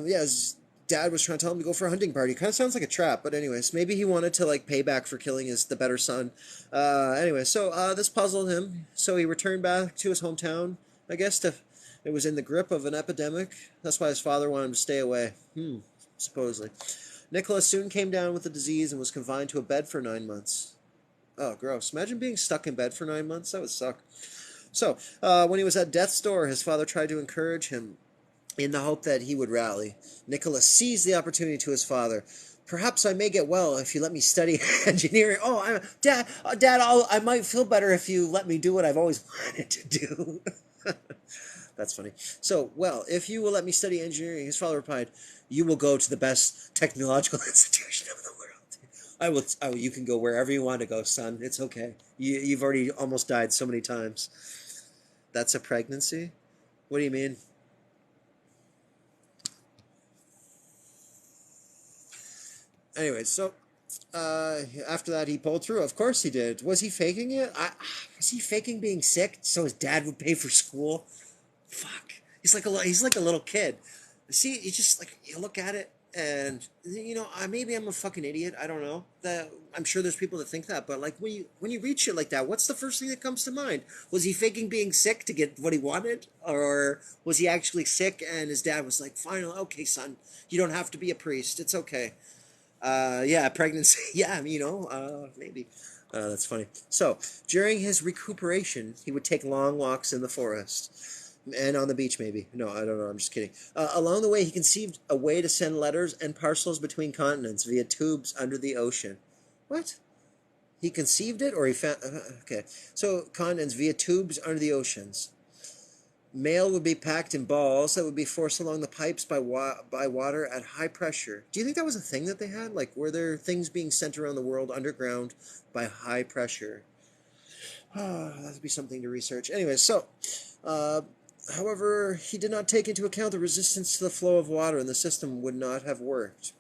His dad was trying to tell him to go for a hunting party. Kind of sounds like a trap, but anyways, maybe he wanted to like pay back for killing the better son. This puzzled him, so he returned back to his hometown. I guess it was in the grip of an epidemic. That's why his father wanted him to stay away. Supposedly. Nicholas soon came down with the disease and was confined to a bed for 9 months. Oh, gross. Imagine being stuck in bed for 9 months. That would suck. So, when he was at death's door, his father tried to encourage him in the hope that he would rally. Nicholas seized the opportunity to his father. Perhaps I may get well if you let me study engineering. Oh, Dad, I might feel better if you let me do what I've always wanted to do. That's funny. So, well, if you will let me study engineering, his father replied, you will go to the best technological institution of the world. You can go wherever you want to go, son. It's okay. You've already almost died so many times. That's a pregnancy? What do you mean? Anyway, so after that, he pulled through. Of course he did. Was he faking it? Was he faking being sick so his dad would pay for school? Fuck. He's like a little kid. See, you look at it, and maybe I'm a fucking idiot. I don't know. I'm sure there's people that think that, but like when you read shit like that, what's the first thing that comes to mind? Was he faking being sick to get what he wanted, or was he actually sick and his dad was like, "Finally, okay, son, you don't have to be a priest. It's okay." Pregnancy. Yeah, maybe. That's funny. So, during his recuperation, he would take long walks in the forest. And on the beach, maybe. No, I don't know. I'm just kidding. Along the way, he conceived a way to send letters and parcels between continents via tubes under the ocean. What? He conceived it, or he found? Okay, so continents via tubes under the oceans. Mail would be packed in balls that would be forced along the pipes by water at high pressure. Do you think that was a thing that they had? Like, were there things being sent around the world underground by high pressure? That would be something to research. Anyway, so, uh, however, he did not take into account the resistance to the flow of water, and the system would not have worked.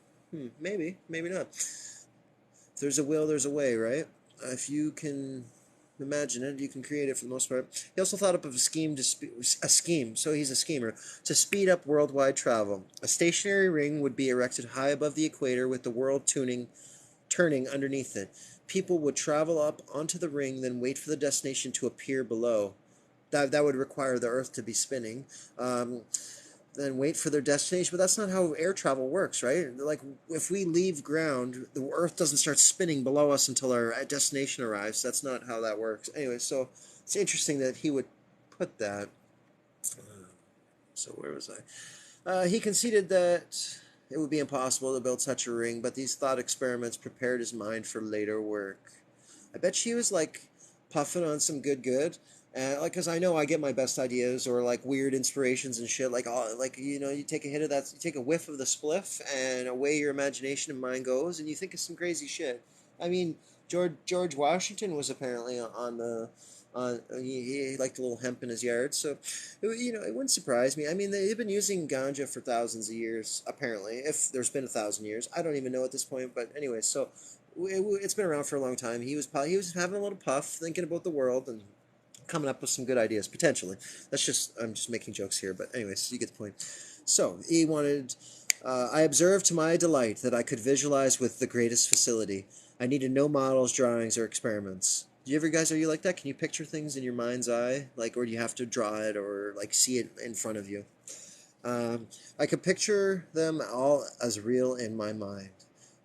Maybe, maybe not. If there's a will, there's a way, right? If you can imagine it, you can create it for the most part. He also thought up of a scheme so he's a schemer, to speed up worldwide travel. A stationary ring would be erected high above the equator with the world turning underneath it. People would travel up onto the ring, then wait for the destination to appear below. That would require the Earth to be spinning. Then wait for their destination. But that's not how air travel works, right? Like, if we leave ground, the Earth doesn't start spinning below us until our destination arrives. That's not how that works. Anyway, so it's interesting that he would put that. So where was I? He conceded that it would be impossible to build such a ring, but these thought experiments prepared his mind for later work. I bet she was like puffing on some good. And like, cause I know I get my best ideas or like weird inspirations and shit. Like, you take a hit of that, you take a whiff of the spliff, and away your imagination and mind goes, and you think of some crazy shit. I mean, George Washington was apparently on the. He liked a little hemp in his yard, so it wouldn't surprise me. I mean, they've been using ganja for thousands of years, apparently. If there's been 1,000 years, I don't even know at this point. But anyway, so it's been around for a long time. He was having a little puff, thinking about the world and coming up with some good ideas potentially. I'm just making jokes here, but anyways, you get the point. So he wanted. I observed to my delight that I could visualize with the greatest facility. I needed no models, drawings, or experiments. Do you ever guys, are you like that? Can you picture things in your mind's eye, like, or do you have to draw it or like see it in front of you? I could picture them all as real in my mind.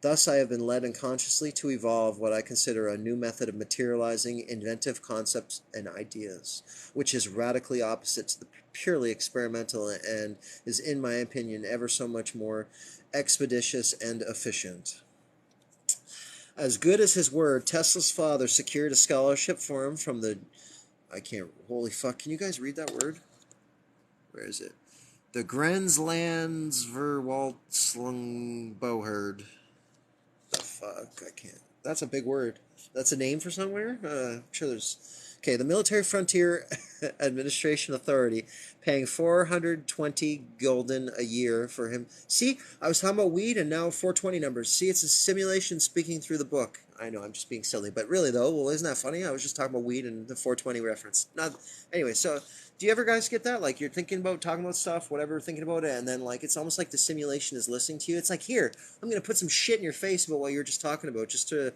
Thus, I have been led unconsciously to evolve what I consider a new method of materializing inventive concepts and ideas, which is radically opposite to the purely experimental and is, in my opinion, ever so much more expeditious and efficient. As good as his word, Tesla's father secured a scholarship for him from the. I can't. Holy fuck. Can you guys read that word? Where is it? The Grenslandsverwaltungsbehörde. The fuck? I can't. That's a big word. That's a name for somewhere? I'm sure there's. Okay, the Military Frontier Administration Authority paying 420 gulden a year for him. See, I was talking about weed and now 420 numbers. See, it's a simulation speaking through the book. I know, I'm just being silly. But really, though, well, isn't that funny? I was just talking about weed and the 420 reference. Not, anyway, so do you ever guys get that? Like, you're thinking about talking about stuff, whatever, thinking about it, and then, like, it's almost like the simulation is listening to you. It's like, here, I'm going to put some shit in your face about what you're just talking about, just to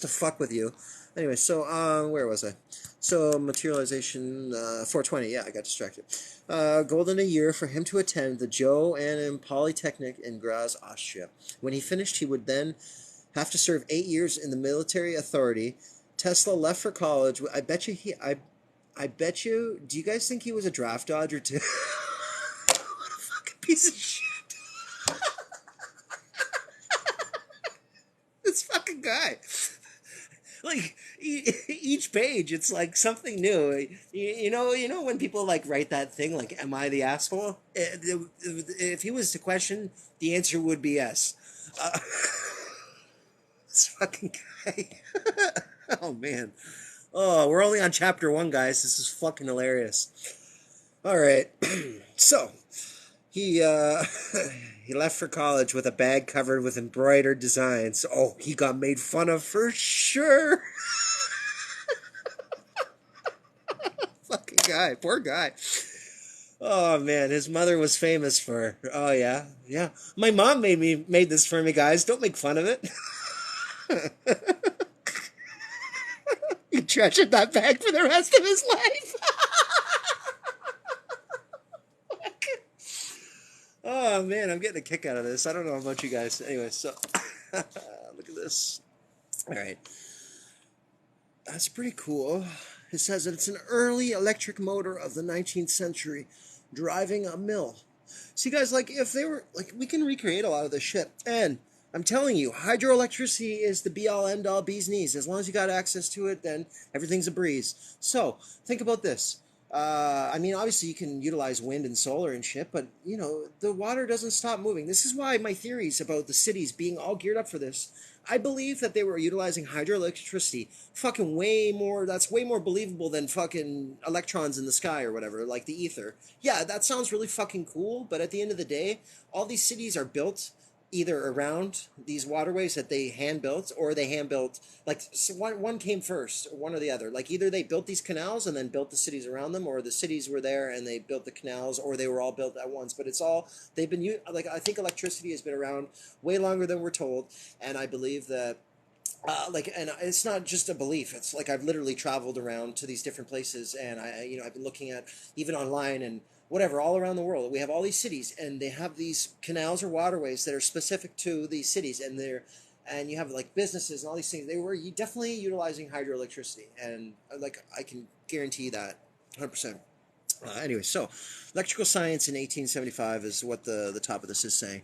fuck with you. Anyway, so where was I? So materialization 420. Yeah, I got distracted. Golden a year for him to attend the Joe Annan Polytechnic in Graz, Austria. When he finished, he would then have to serve 8 years in the military authority. Tesla left for college. I bet you I bet you. Do you guys think he was a draft dodger too? What a fucking piece of shit! This fucking guy. Like each page, it's like something new. You know when people like write that thing, like, "Am I the asshole?" If he was to question, the answer would be yes. Uh, this fucking guy. Oh man. Oh, we're only on chapter 1, guys. This is fucking hilarious. All right. So he he left for college with a bag covered with embroidered designs. Oh, he got made fun of for sure. Fucking guy, poor guy. Oh man, his mother was famous for. Oh yeah, yeah. My mom made this for me, guys. Don't make fun of it. He treasured that bag for the rest of his life. Oh man, I'm getting a kick out of this. I don't know about you guys. Anyway, so look at this. All right, that's pretty cool. It says that it's an early electric motor of the 19th century, driving a mill. See, guys, like, if they were, like, we can recreate a lot of this shit. And I'm telling you, hydroelectricity is the be all end all bee's knees. As long as you got access to it, then everything's a breeze. So, think about this. I mean, obviously, you can utilize wind and solar and shit, but, you know, the water doesn't stop moving. This is why my theories about the cities being all geared up for this. I believe that they were utilizing hydroelectricity fucking way more. That's way more believable than fucking electrons in the sky or whatever, like the ether. Yeah, that sounds really fucking cool, but at the end of the day, all these cities are built either around these waterways that they hand built, or they hand built, like, so one came first, or one or the other. Like, either they built these canals and then built the cities around them, or the cities were there and they built the canals, or they were all built at once. But it's all, they've been, like, I think electricity has been around way longer than we're told. And I believe that like, and it's not just a belief. It's like I've literally traveled around to these different places, and I've been looking at, even online and whatever, all around the world. We have all these cities, and they have these canals or waterways that are specific to these cities, and and you have like businesses and all these things. They were definitely utilizing hydroelectricity, and like I can guarantee that, 100%. Anyway, so electrical science in 1875 is what the top of this is saying.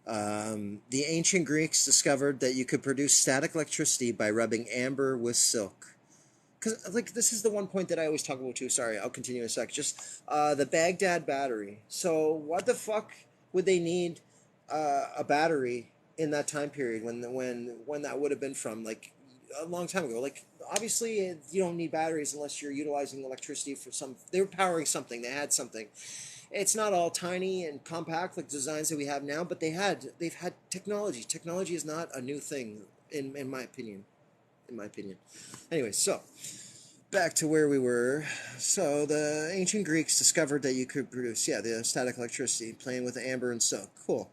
The ancient Greeks discovered that you could produce static electricity by rubbing amber with silk. Because, like, this is the one point that I always talk about too. Sorry, I'll continue in a sec. Just the Baghdad battery. So, what the fuck would they need a battery in that time period when that would have been from? Like, a long time ago. Like, obviously, you don't need batteries unless you're utilizing electricity for some. They were powering something. They had something. It's not all tiny and compact like designs that we have now, but they've had technology. Technology is not a new thing, in my opinion. In my opinion. Anyway, so back to where we were. So the ancient Greeks discovered that you could produce, yeah, the static electricity playing with amber and silk. Cool.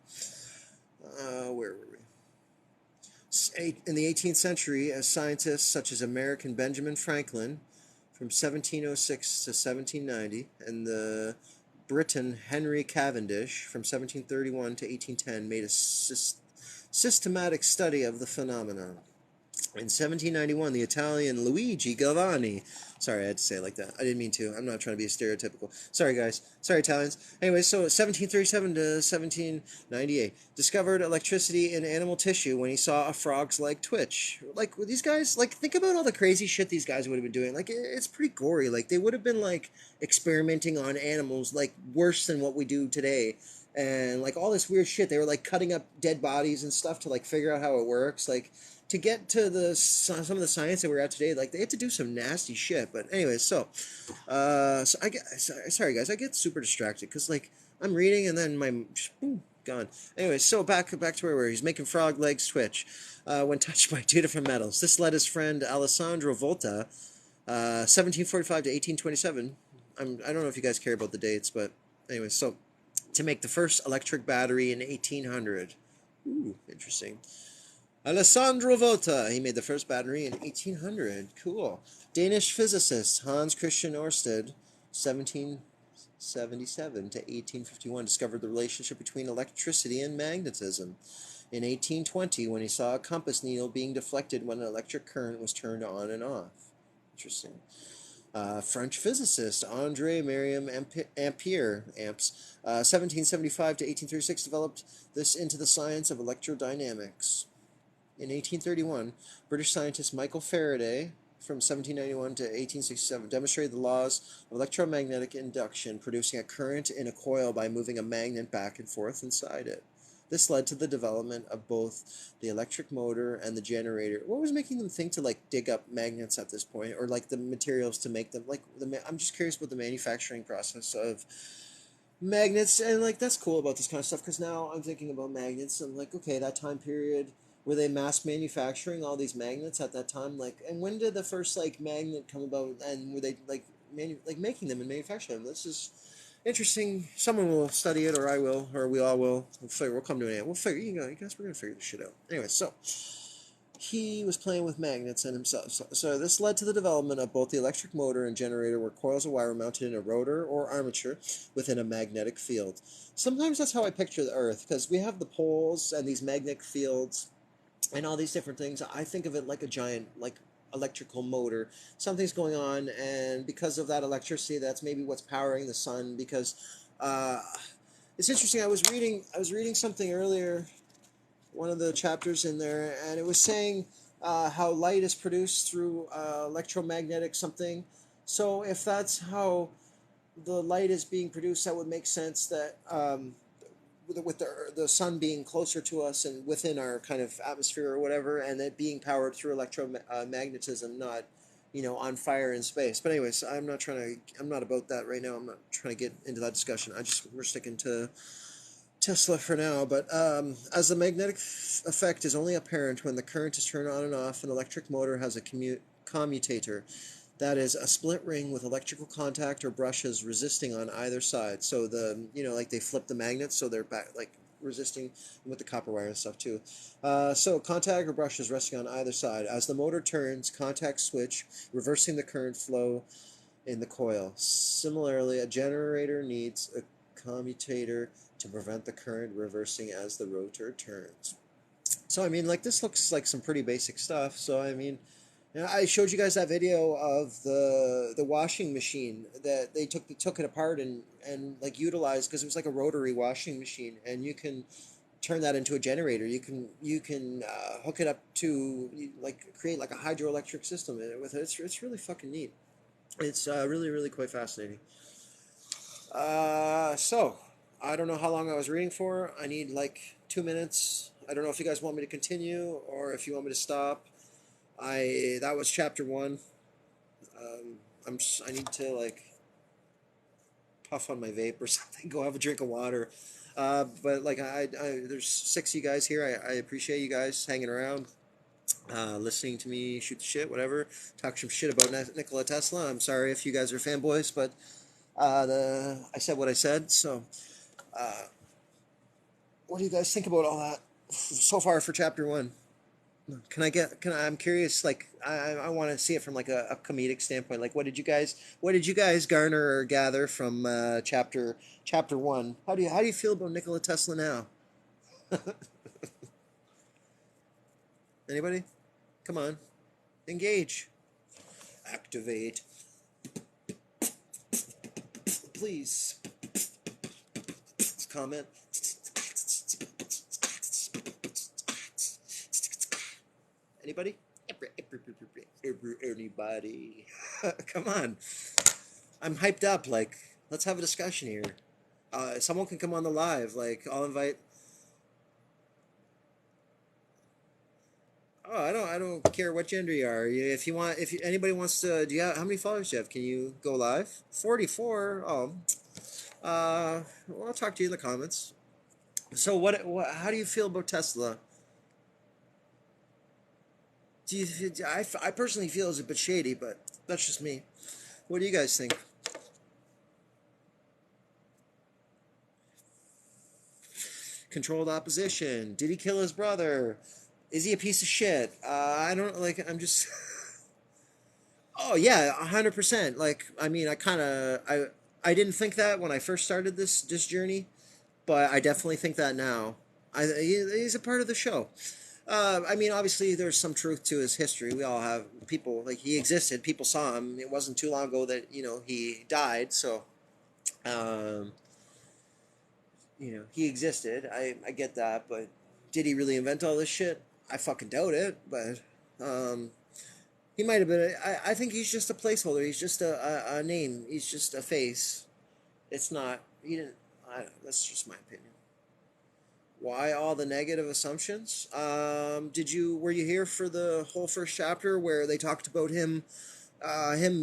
Where were we? In the 18th century, as scientists such as American Benjamin Franklin from 1706 to 1790, and the Briton Henry Cavendish from 1731 to 1810 made a systematic study of the phenomenon. In 1791, the Italian Luigi Galvani. Sorry, I had to say it like that. I didn't mean to. I'm not trying to be stereotypical. Sorry, guys. Sorry, Italians. Anyway, so 1737 to 1798. Discovered electricity in animal tissue when he saw a frog's leg twitch. Like, these guys, like, think about all the crazy shit these guys would have been doing. Like, it's pretty gory. Like, they would have been, like, experimenting on animals, like, worse than what we do today. And, like, all this weird shit. They were, like, cutting up dead bodies and stuff to, like, figure out how it works. Like, to get to some of the science that we're at today, like, they had to do some nasty shit. But anyways, so I get, sorry guys, I get super distracted because, like, I'm reading and then my gone. Anyway, so back to where we were. He's making frog legs twitch when touched by two different metals. This led his friend Alessandro Volta, 1745 to 1827. I don't know if you guys care about the dates, but anyway, so to make the first electric battery in 1800. Ooh, interesting. Alessandro Volta. He made the first battery in 1800. Cool. Danish physicist Hans Christian Ørsted, 1777 to 1851, discovered the relationship between electricity and magnetism. In 1820, when he saw a compass needle being deflected when an electric current was turned on and off. Interesting. French physicist André Merriam Ampère, 1775 to 1836, developed this into the science of electrodynamics. In 1831, British scientist Michael Faraday, from 1791 to 1867, demonstrated the laws of electromagnetic induction, producing a current in a coil by moving a magnet back and forth inside it. This led to the development of both the electric motor and the generator. What was making them think to, like, dig up magnets at this point, or, like, the materials to make them? Like, I'm just curious about the manufacturing process of magnets, and, like, that's cool about this kind of stuff, because now I'm thinking about magnets and, like, okay, that time period. Were they mass manufacturing all these magnets at that time? Like, and when did the first, like, magnet come about? And were they, like, making them and manufacturing them? This is interesting. Someone will study it, or I will, or we all will. We'll come to an end. We'll figure. You guys, we're gonna figure this shit out. Anyway, so he was playing with magnets and himself. So this led to the development of both the electric motor and generator, where coils of wire were mounted in a rotor or armature within a magnetic field. Sometimes that's how I picture the Earth, because we have the poles and these magnetic fields and all these different things. I think of it like a giant, like electrical motor. Something's going on, and because of that electricity, that's maybe what's powering the sun. Because uh, it's interesting. I was reading something earlier, one of the chapters in there, and it was saying how light is produced through electromagnetic something. So if that's how the light is being produced, that would make sense that with the sun being closer to us and within our kind of atmosphere or whatever, and it being powered through electromagnetism, not on fire in space. But anyways, I'm not about that right now. I'm not trying to get into that discussion. We're sticking to Tesla for now. But as the magnetic effect is only apparent when the current is turned on and off, an electric motor has a commutator. That is a split ring with electrical contact or brushes resisting on either side. So like they flip the magnets, so they're back, like resisting with the copper wire and stuff too. So contact or brushes resting on either side. As the motor turns, contacts switch, reversing the current flow in the coil. Similarly, a generator needs a commutator to prevent the current reversing as the rotor turns. So I mean, like this looks like some pretty basic stuff. So I mean, I showed you guys that video of the washing machine that they took it apart and like utilized, because it was like a rotary washing machine, and you can turn that into a generator. You can hook it up to like create like a hydroelectric system with it. It's really fucking neat. It's really quite fascinating. So I don't know how long I was reading for. I need like 2 minutes. I don't know if you guys want me to continue or if you want me to stop. That was chapter 1. I need to like puff on my vape or something. Go have a drink of water. But like there's 6 of you guys here. I appreciate you guys hanging around, listening to me shoot the shit, whatever, talk some shit about Nikola Tesla. I'm sorry if you guys are fanboys, but I said what I said. So, what do you guys think about all that so far for chapter 1? I'm curious, like, I want to see it from like a comedic standpoint. Like, what did you guys garner or gather from chapter 1? How do you feel about Nikola Tesla now? Anybody? Come on. Engage. Activate. Please. Comment. Anybody? Anybody? Come on. I'm hyped up. Like, let's have a discussion here. Someone can come on the live. Like, I'll invite. Oh, I don't care what gender you are. If you want, anybody wants to, how many followers do you have? Can you go live? 44. Oh, well, I'll talk to you in the comments. So how do you feel about Tesla? I personally feel it's a bit shady, but that's just me. What do you guys think? Controlled opposition. Did he kill his brother? Is he a piece of shit? I don't like. I'm just. Oh yeah, 100%. Like, I mean, I didn't think that when I first started this journey, but I definitely think that now. He's a part of the show. I mean, obviously, there's some truth to his history. We all have people, like, he existed. People saw him. It wasn't too long ago that he died. So, um, he existed. I get that, but did he really invent all this shit? I fucking doubt it. But he might have been. I think he's just a placeholder. He's just a name. He's just a face. It's not. He didn't. That's just my opinion. Why all the negative assumptions? Were you here for the whole first chapter where they talked about him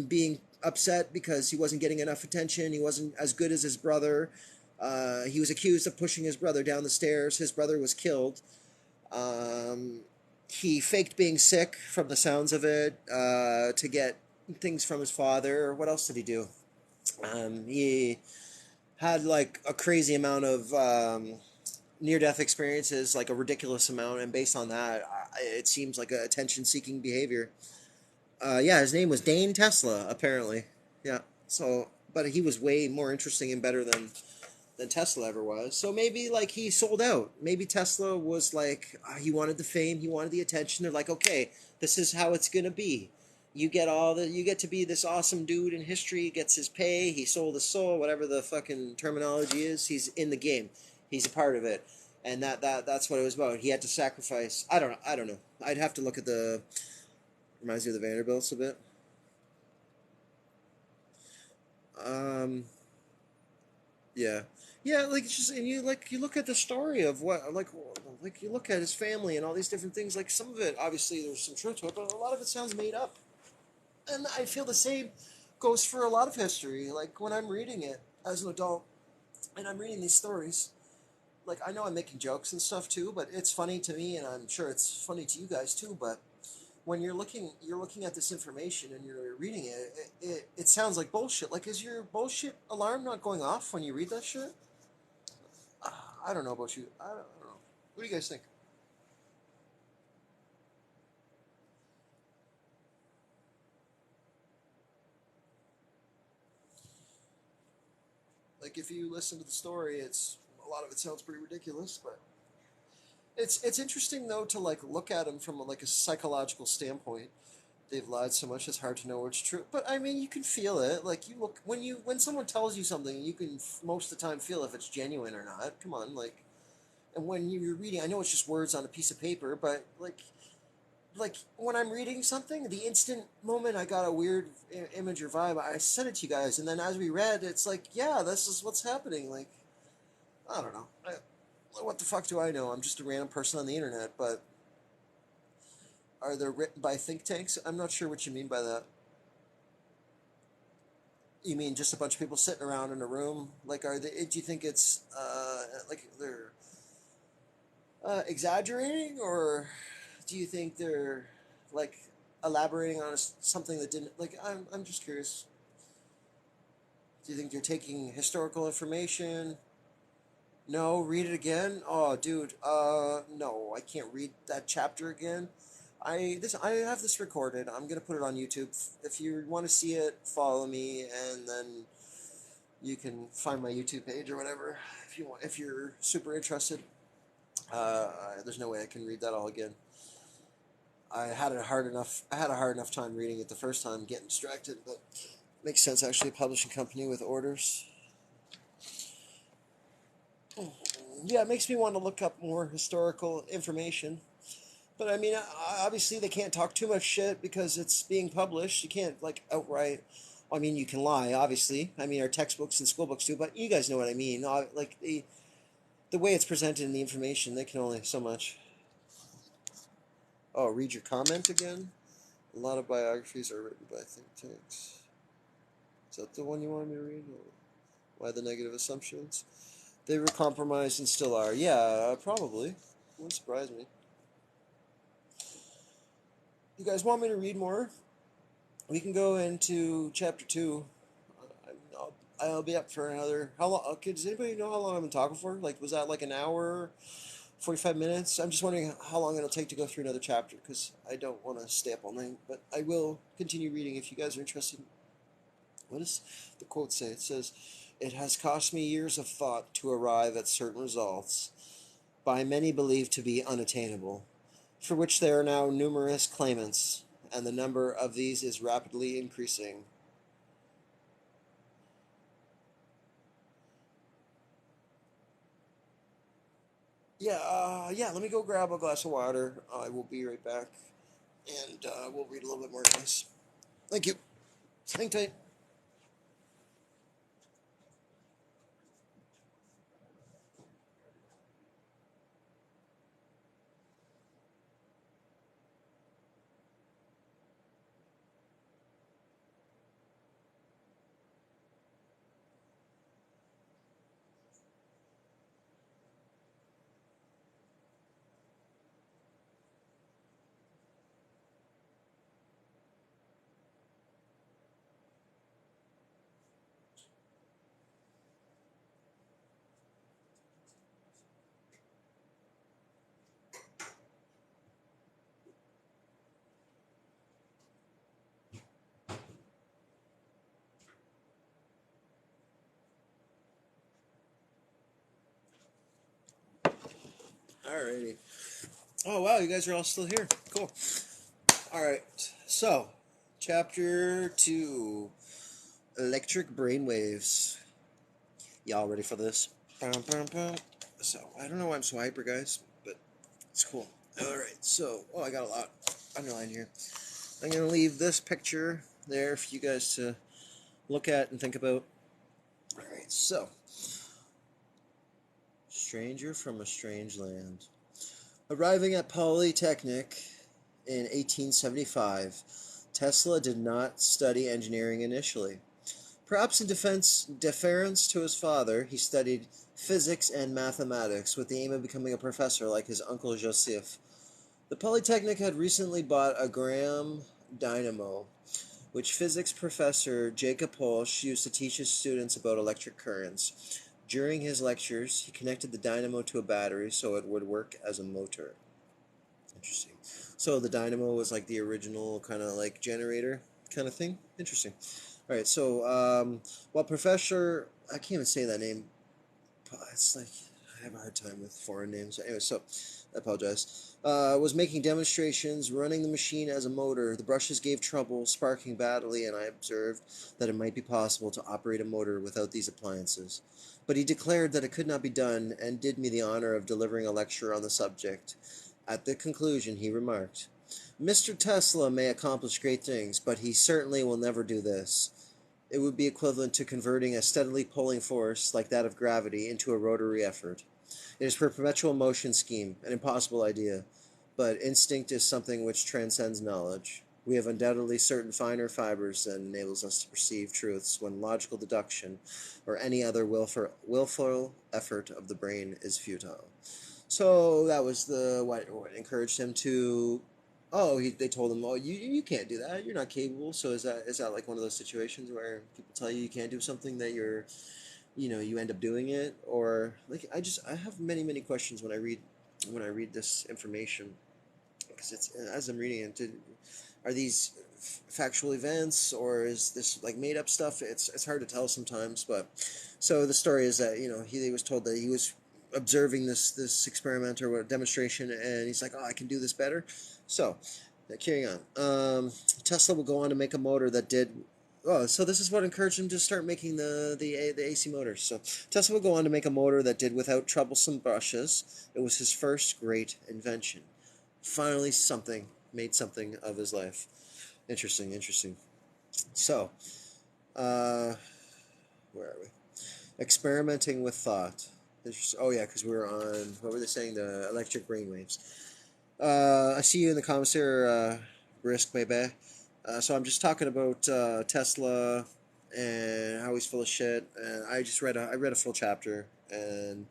being upset because he wasn't getting enough attention? He wasn't as good as his brother. He was accused of pushing his brother down the stairs. His brother was killed. He faked being sick from the sounds of it to get things from his father. What else did he do? He had like a crazy amount of near-death experiences, like a ridiculous amount, and based on that, it seems like a attention-seeking behavior. Yeah, his name was Dane Tesla, apparently. Yeah, so, but he was way more interesting and better than Tesla ever was. So maybe like he sold out. Maybe Tesla was like he wanted the fame, he wanted the attention. They're like, okay, this is how it's gonna be. you get to be this awesome dude in history. He gets his pay. He sold his soul. Whatever the fucking terminology is, he's in the game. He's a part of it, and that's what it was about. He had to sacrifice. I don't know. I'd have to look at the. Reminds me of the Vanderbilts a bit. Um, yeah, yeah. Like it's just and you look at the story of what like you look at his family and all these different things. Like some of it, obviously, there's some truth to it, but a lot of it sounds made up. And I feel the same goes for a lot of history. Like when I'm reading it as an adult and I'm reading these stories, like I know I'm making jokes and stuff too, but it's funny to me and I'm sure it's funny to you guys too, but when you're looking at this information and you're reading it sounds like bullshit. Like is your bullshit alarm not going off when you read that shit? I don't know about you. I don't know. What do you guys think? Like if you listen to the story, it's a lot of it sounds pretty ridiculous, but it's interesting though to like look at them from like a psychological standpoint. They've lied so much; it's hard to know what's true. But I mean, you can feel it. Like you look when someone tells you something, you can most of the time feel if it's genuine or not. Come on, like and when you're reading, I know it's just words on a piece of paper, but like when I'm reading something, the instant moment I got a weird image or vibe, I sent it to you guys, and then as we read, it's like, yeah, this is what's happening. Like I don't know. What the fuck do I know? I'm just a random person on the internet, but are they written by think tanks? I'm not sure what you mean by that. You mean just a bunch of people sitting around in a room? Like, are they? Do you think it's like they're exaggerating, or do you think they're like elaborating on something that didn't? Like, I'm just curious. Do you think they're taking historical information? No, read it again. Oh, dude. No, I can't read that chapter again. I have this recorded. I'm gonna put it on YouTube. If you want to see it, follow me, and then you can find my YouTube page or whatever. If you want, if you're super interested. There's no way I can read that all again. I had it hard enough. I had a hard enough time reading it the first time, getting distracted. But makes sense actually. A publishing company with orders. Yeah, it makes me want to look up more historical information. But I mean, obviously they can't talk too much shit because it's being published. You can't like outright. I mean, you can lie, obviously. I mean, our textbooks and school books do, but you guys know what I mean. Like the way it's presented in the information, they can only so much. Oh, read your comment again. A lot of biographies are written by think tanks. Is that the one you wanted me to read? Or why the negative assumptions? They were compromised and still are. Yeah, probably. Wouldn't surprise me. You guys want me to read more? We can go into chapter two. I'll be up for another. How long? Okay, does anybody know how long I've been talking for? Like, was that like an hour, 45 minutes? I'm just wondering how long it'll take to go through another chapter because I don't want to stay up all night. But I will continue reading if you guys are interested. What does the quote say? It says, "It has cost me years of thought to arrive at certain results, by many believed to be unattainable, for which there are now numerous claimants, and the number of these is rapidly increasing." Yeah, let me go grab a glass of water. I will be right back, and we'll read a little bit more, guys. Thank you. Hang tight. Alrighty. Oh wow, you guys are all still here. Cool. All right. So, Chapter 2, Electric Brainwaves. Y'all ready for this? Bum, bum, bum. So, I don't know why I'm so hyper, guys, but it's cool. Alright, so, I got a lot underlined here. I'm going to leave this picture there for you guys to look at and think about. Alright, so, Stranger from a Strange Land. Arriving at Polytechnic in 1875, Tesla did not study engineering initially. Perhaps in deference to his father, he studied physics and mathematics with the aim of becoming a professor like his uncle Joseph. The Polytechnic had recently bought a Graham dynamo, which physics professor Jacob Polsch used to teach his students about electric currents. During his lectures, he connected the dynamo to a battery so it would work as a motor. Interesting. So the dynamo was like the original kind of like generator kind of thing. Interesting. All right. So while Professor, I can't even say that name. It's like I have a hard time with foreign names. Anyway, so I apologize. Was making demonstrations, running the machine as a motor. The brushes gave trouble, sparking badly, and I observed that it might be possible to operate a motor without these appliances. But he declared that it could not be done, and did me the honor of delivering a lecture on the subject. At the conclusion, he remarked, "Mr. Tesla may accomplish great things, but he certainly will never do this. It would be equivalent to converting a steadily pulling force, like that of gravity, into a rotary effort. It is a perpetual motion scheme, an impossible idea. But instinct is something which transcends knowledge. We have undoubtedly certain finer fibers that enables us to perceive truths when logical deduction or any other willful effort of the brain is futile." So that was what encouraged him to. Oh, they told him, "Oh, you can't do that. You're not capable." So is that like one of those situations where people tell you can't do something that you end up doing it, or like I have many questions when I read this information, because it's as I'm reading it. Are these factual events, or is this like made up stuff? It's hard to tell sometimes. But so the story is that he was told that he was observing this experiment or demonstration, and he's like, "Oh, I can do this better." So carrying on. Tesla will go on to make a motor that did. Oh, so this is what encouraged him to start making the AC motors. So Tesla will go on to make a motor that did without troublesome brushes. It was his first great invention. Finally, made something of his life. Interesting. So, uh, where are we? Experimenting with thought. Oh yeah, because we were on, what were they saying? The electric brainwaves. I see you in the comments here, Brisk Baby. So I'm just talking about Tesla and how he's full of shit. And I read a full chapter, and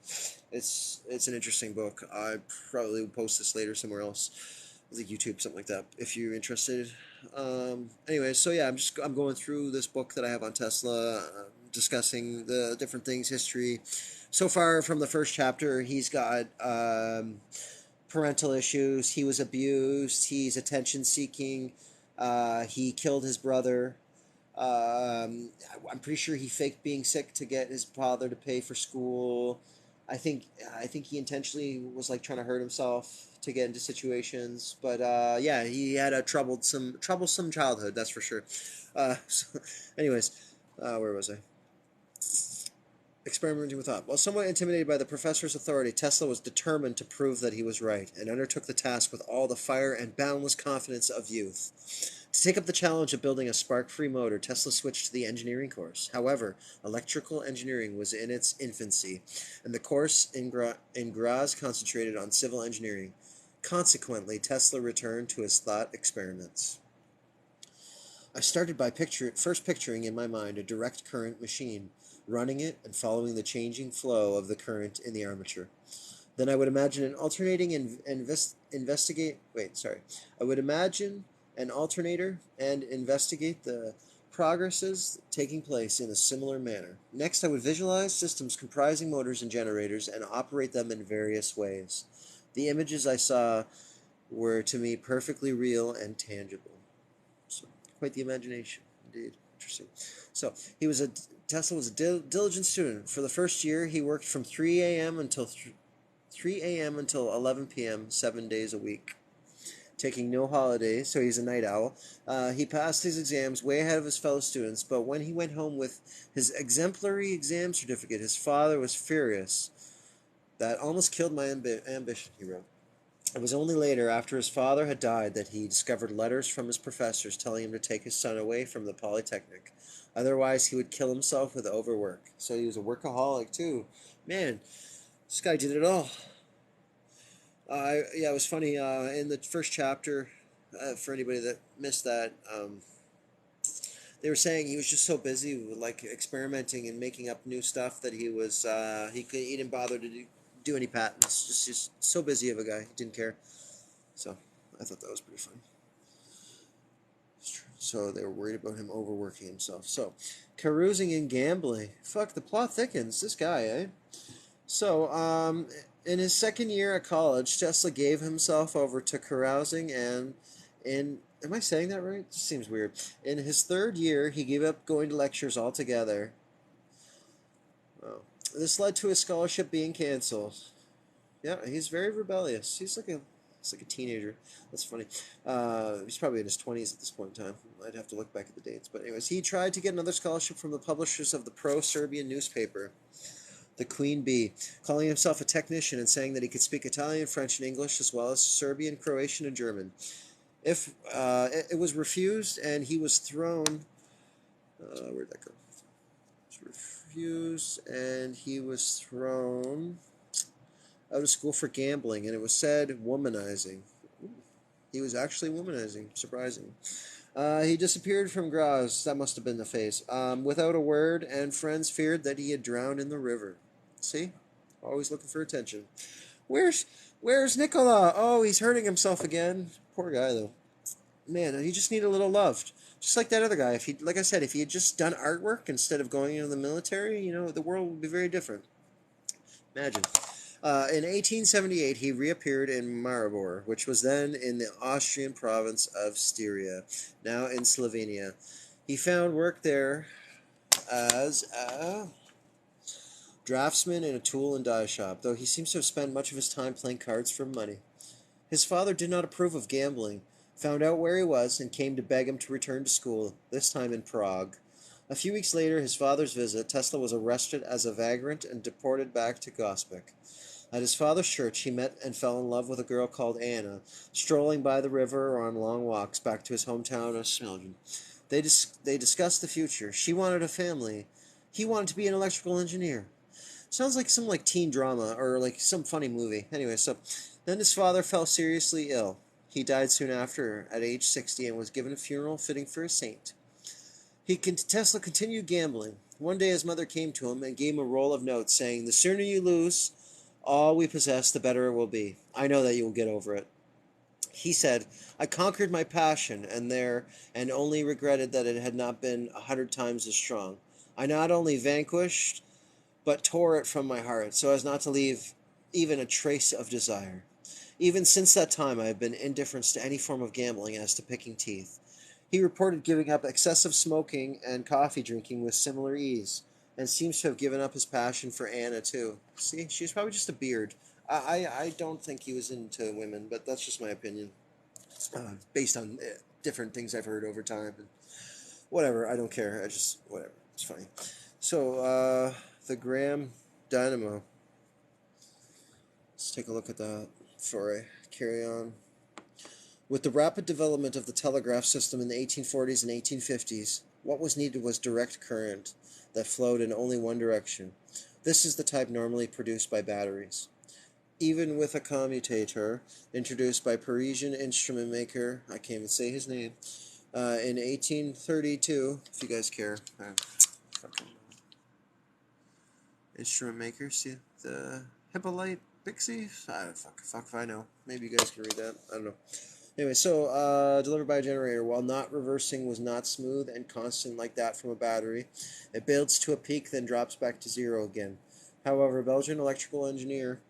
it's an interesting book. I probably will post this later somewhere else, like YouTube, something like that, if you're interested. Anyway, so yeah, I'm going through this book that I have on Tesla, discussing the different things, history. So far, from the first chapter, he's got parental issues. He was abused. He's attention seeking. He killed his brother. I'm pretty sure he faked being sick to get his father to pay for school. I think he intentionally was like trying to hurt himself to get into situations. But yeah, he had a troublesome childhood. That's for sure. So, anyways, where was I? Experimenting with thought. While somewhat intimidated by the professor's authority, Tesla was determined to prove that he was right, and undertook the task with all the fire and boundless confidence of youth. To take up the challenge of building a spark-free motor, Tesla switched to the engineering course. However, electrical engineering was in its infancy, and the course in Graz concentrated on civil engineering. Consequently, Tesla returned to his thought experiments. I started by first picturing in my mind a direct current machine, running it and following the changing flow of the current in the armature. Then I would imagine an alternating investigate. Wait, sorry. I would imagine an alternator and investigate the progresses taking place in a similar manner. Next, I would visualize systems comprising motors and generators and operate them in various ways. The images I saw were to me perfectly real and tangible. So, quite the imagination, indeed. Interesting. So, Tesla was a diligent student. For the first year, he worked from 3 a.m. until 11 p.m. 7 days a week. taking no holidays, so he's a night owl. He passed his exams way ahead of his fellow students, but when he went home with his exemplary exam certificate, his father was furious. That almost killed my ambition, he wrote. It was only later, after his father had died, that he discovered letters from his professors telling him to take his son away from the Polytechnic. Otherwise, he would kill himself with overwork. So he was a workaholic, too. Man, this guy did it all. Yeah, it was funny. In the first chapter, for anybody that missed that, they were saying he was just so busy with like experimenting and making up new stuff that he didn't bother to do any patents. Just so busy of a guy. He didn't care. So I thought that was pretty funny. So they were worried about him overworking himself. So carousing and gambling. Fuck, the plot thickens. This guy, eh? So, in his second year at college, Tesla gave himself over to carousing and in am I saying that right? This seems weird. In his third year, he gave up going to lectures altogether. Oh. This led to his scholarship being canceled. Yeah, he's very rebellious. He's like a teenager. That's funny. He's probably in his 20s at this point in time. I'd have to look back at the dates. But anyways, he tried to get another scholarship from the publishers of the pro-Serbian newspaper, the Queen Bee, calling himself a technician and saying that he could speak Italian, French, and English, as well as Serbian, Croatian, and German. If it was refused, and he was thrown. Where'd that go? It was refused, and he was thrown out of school for gambling, and it was said womanizing. Ooh, he was actually womanizing. Surprising. He disappeared from Graz. That must have been the face. Without a word, and friends feared that he had drowned in the river. See? Always looking for attention. Where's Where's Nicola? Oh, he's hurting himself again. Poor guy, though. Man, he just needed a little love. Just like that other guy. If he, like I said, if he had just done artwork instead of going into the military, the world would be very different. Imagine. In 1878, he reappeared in Maribor, which was then in the Austrian province of Styria, now in Slovenia. He found work there as a draftsman in a tool and die shop, though he seems to have spent much of his time playing cards for money. His father did not approve of gambling, found out where he was, and came to beg him to return to school, this time in Prague. A few weeks later, his father's visit, Tesla was arrested as a vagrant and deported back to Gospic. At his father's church, he met and fell in love with a girl called Anna, strolling by the river or on long walks back to his hometown of Smiljan. They discussed the future. She wanted a family. He wanted to be an electrical engineer. Sounds like some teen drama or like some funny movie. Anyway, so then his father fell seriously ill. He died soon after, at age 60, and was given a funeral fitting for a saint. Tesla continued gambling. One day his mother came to him and gave him a roll of notes saying, "The sooner you lose all we possess, the better it will be. I know that you will get over it." He said, "I conquered my passion and only regretted that it had not been 100 times as strong. I not only vanquished, but tore it from my heart, so as not to leave even a trace of desire. Even since that time I have been indifferent to any form of gambling as to picking teeth." He reported giving up excessive smoking and coffee drinking with similar ease, and seems to have given up his passion for Anna too. See, she's probably just a beard. I don't think he was into women, but that's just my opinion, based on different things I've heard over time. And whatever, I don't care. Whatever. It's funny. So, the Graham Dynamo. Let's take a look at that before I carry on. With the rapid development of the telegraph system in the 1840s and 1850s, what was needed was direct current that flowed in only one direction. This is the type normally produced by batteries. Even with a commutator, introduced by Parisian instrument maker, I can't even say his name, in 1832, if you guys care. Fucking instrument maker, see the Hippolyte Bixby? Fuck if I know. Maybe you guys can read that. I don't know. Anyway, so delivered by a generator. While not reversing was not smooth and constant like that from a battery, it builds to a peak, then drops back to zero again. However, a Belgian electrical engineer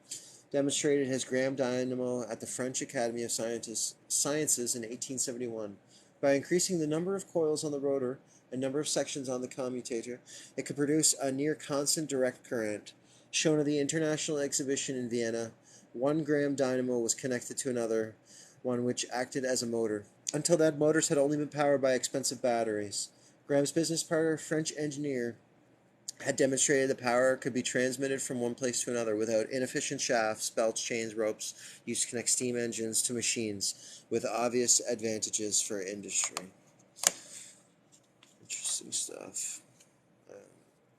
demonstrated his Graham dynamo at the French Academy of Sciences in 1871. By increasing the number of coils on the rotor and number of sections on the commutator, it could produce a near constant direct current. Shown at the International Exhibition in Vienna, 1 Graham dynamo was connected to another one which acted as a motor. Until then, motors had only been powered by expensive batteries. Graham's business partner, French engineer, had demonstrated the power could be transmitted from one place to another without inefficient shafts, belts, chains, ropes used to connect steam engines to machines, with obvious advantages for industry. Interesting stuff.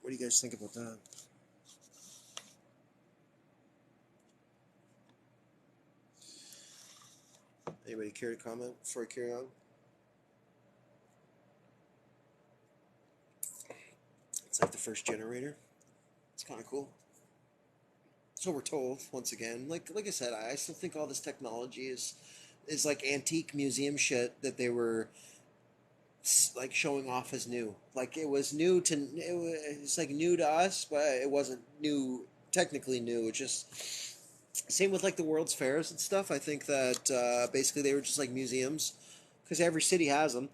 What do you guys think about that? Anybody care to comment before I carry on? It's like the first generator. It's kind of cool. So we're told once again. Like I said, I still think all this technology is like antique museum shit that they were like showing off as new. Like it was new to it's like new to us, but it wasn't new technically new. It just same with like the World's Fairs and stuff. I think that basically they were just like museums because every city has them,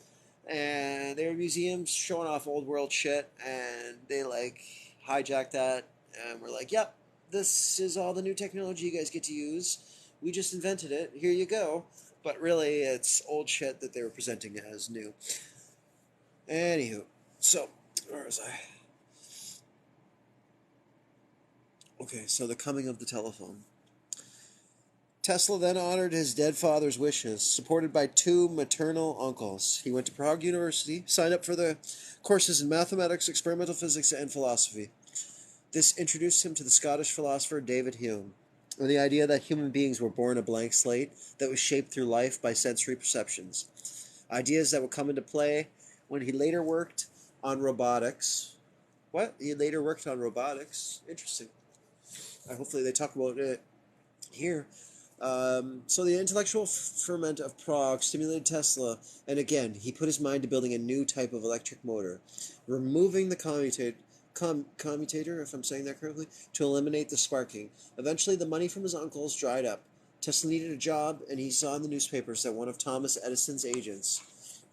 and they were museums showing off old world shit, and they like hijacked that, and we're like, yep, this is all the new technology you guys get to use. We just invented it. Here you go. But really, it's old shit that they were presenting as new. Anywho, so where was I? Okay, so the coming of the telephone. Tesla then honored his dead father's wishes, supported by two maternal uncles. He went to Prague University, signed up for the courses in mathematics, experimental physics, and philosophy. This introduced him to the Scottish philosopher David Hume, and the idea that human beings were born a blank slate that was shaped through life by sensory perceptions. Ideas that would come into play when he later worked on robotics. What? He later worked on robotics. Interesting. Hopefully they talk about it here. So the intellectual ferment of Prague stimulated Tesla, and again, he put his mind to building a new type of electric motor, removing the commutator, if I'm saying that correctly, to eliminate the sparking. Eventually, the money from his uncles dried up. Tesla needed a job, and he saw in the newspapers that one of Thomas Edison's agents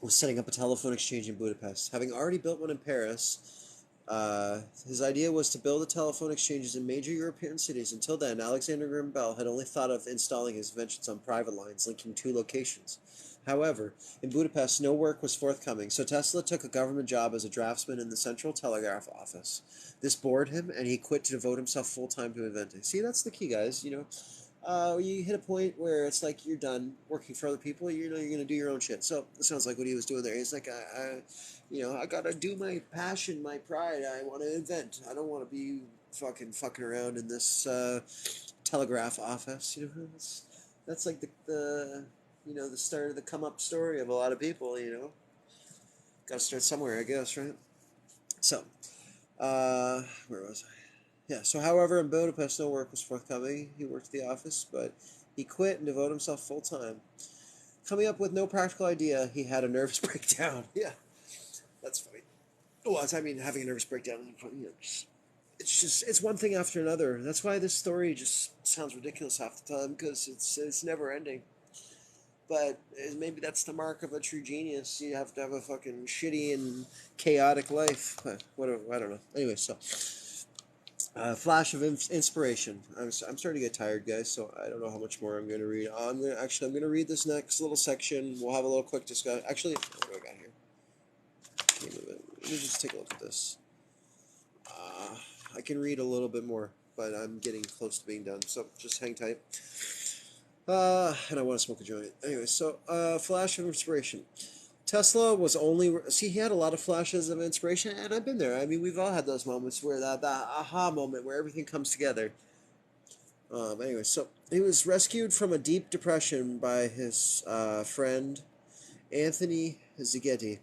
was setting up a telephone exchange in Budapest. Having already built one in Paris, his idea was to build the telephone exchanges in major European cities. Until then, Alexander Graham Bell had only thought of installing his inventions on private lines linking two locations. However, in Budapest, no work was forthcoming, so Tesla took a government job as a draftsman in the Central Telegraph Office. This bored him, and he quit to devote himself full-time to inventing. See, that's the key, guys. You hit a point where it's like you're done working for other people. You're going to do your own shit. So it sounds like what he was doing there. He's like, I gotta do my passion, my pride. I want to invent. I don't want to be fucking around in this telegraph office. That's like the start of the come up story of a lot of people. Got to start somewhere, I guess, right? So, where was I? Yeah, so however, in Budapest, no work was forthcoming. He worked at the office, but he quit and devoted himself full time. Coming up with no practical idea, he had a nervous breakdown. Yeah, that's funny. Well, having a nervous breakdown, it's one thing after another. That's why this story just sounds ridiculous half the time, because it's never ending. But maybe that's the mark of a true genius. You have to have a fucking shitty and chaotic life. Whatever, I don't know. Anyway, so... flash of inspiration. I'm starting to get tired, guys, so I don't know how much more I'm going to read. I'm going to read this next little section. We'll have a little quick discussion. Actually, what do I got here? Let me just take a look at this. I can read a little bit more, but I'm getting close to being done, so just hang tight. And I want to smoke a joint. Anyway, so flash of inspiration. Tesla was only... See, he had a lot of flashes of inspiration, and I've been there. I mean, we've all had those moments where that aha moment where everything comes together. Anyway, so he was rescued from a deep depression by his friend, Anthony Zigeti.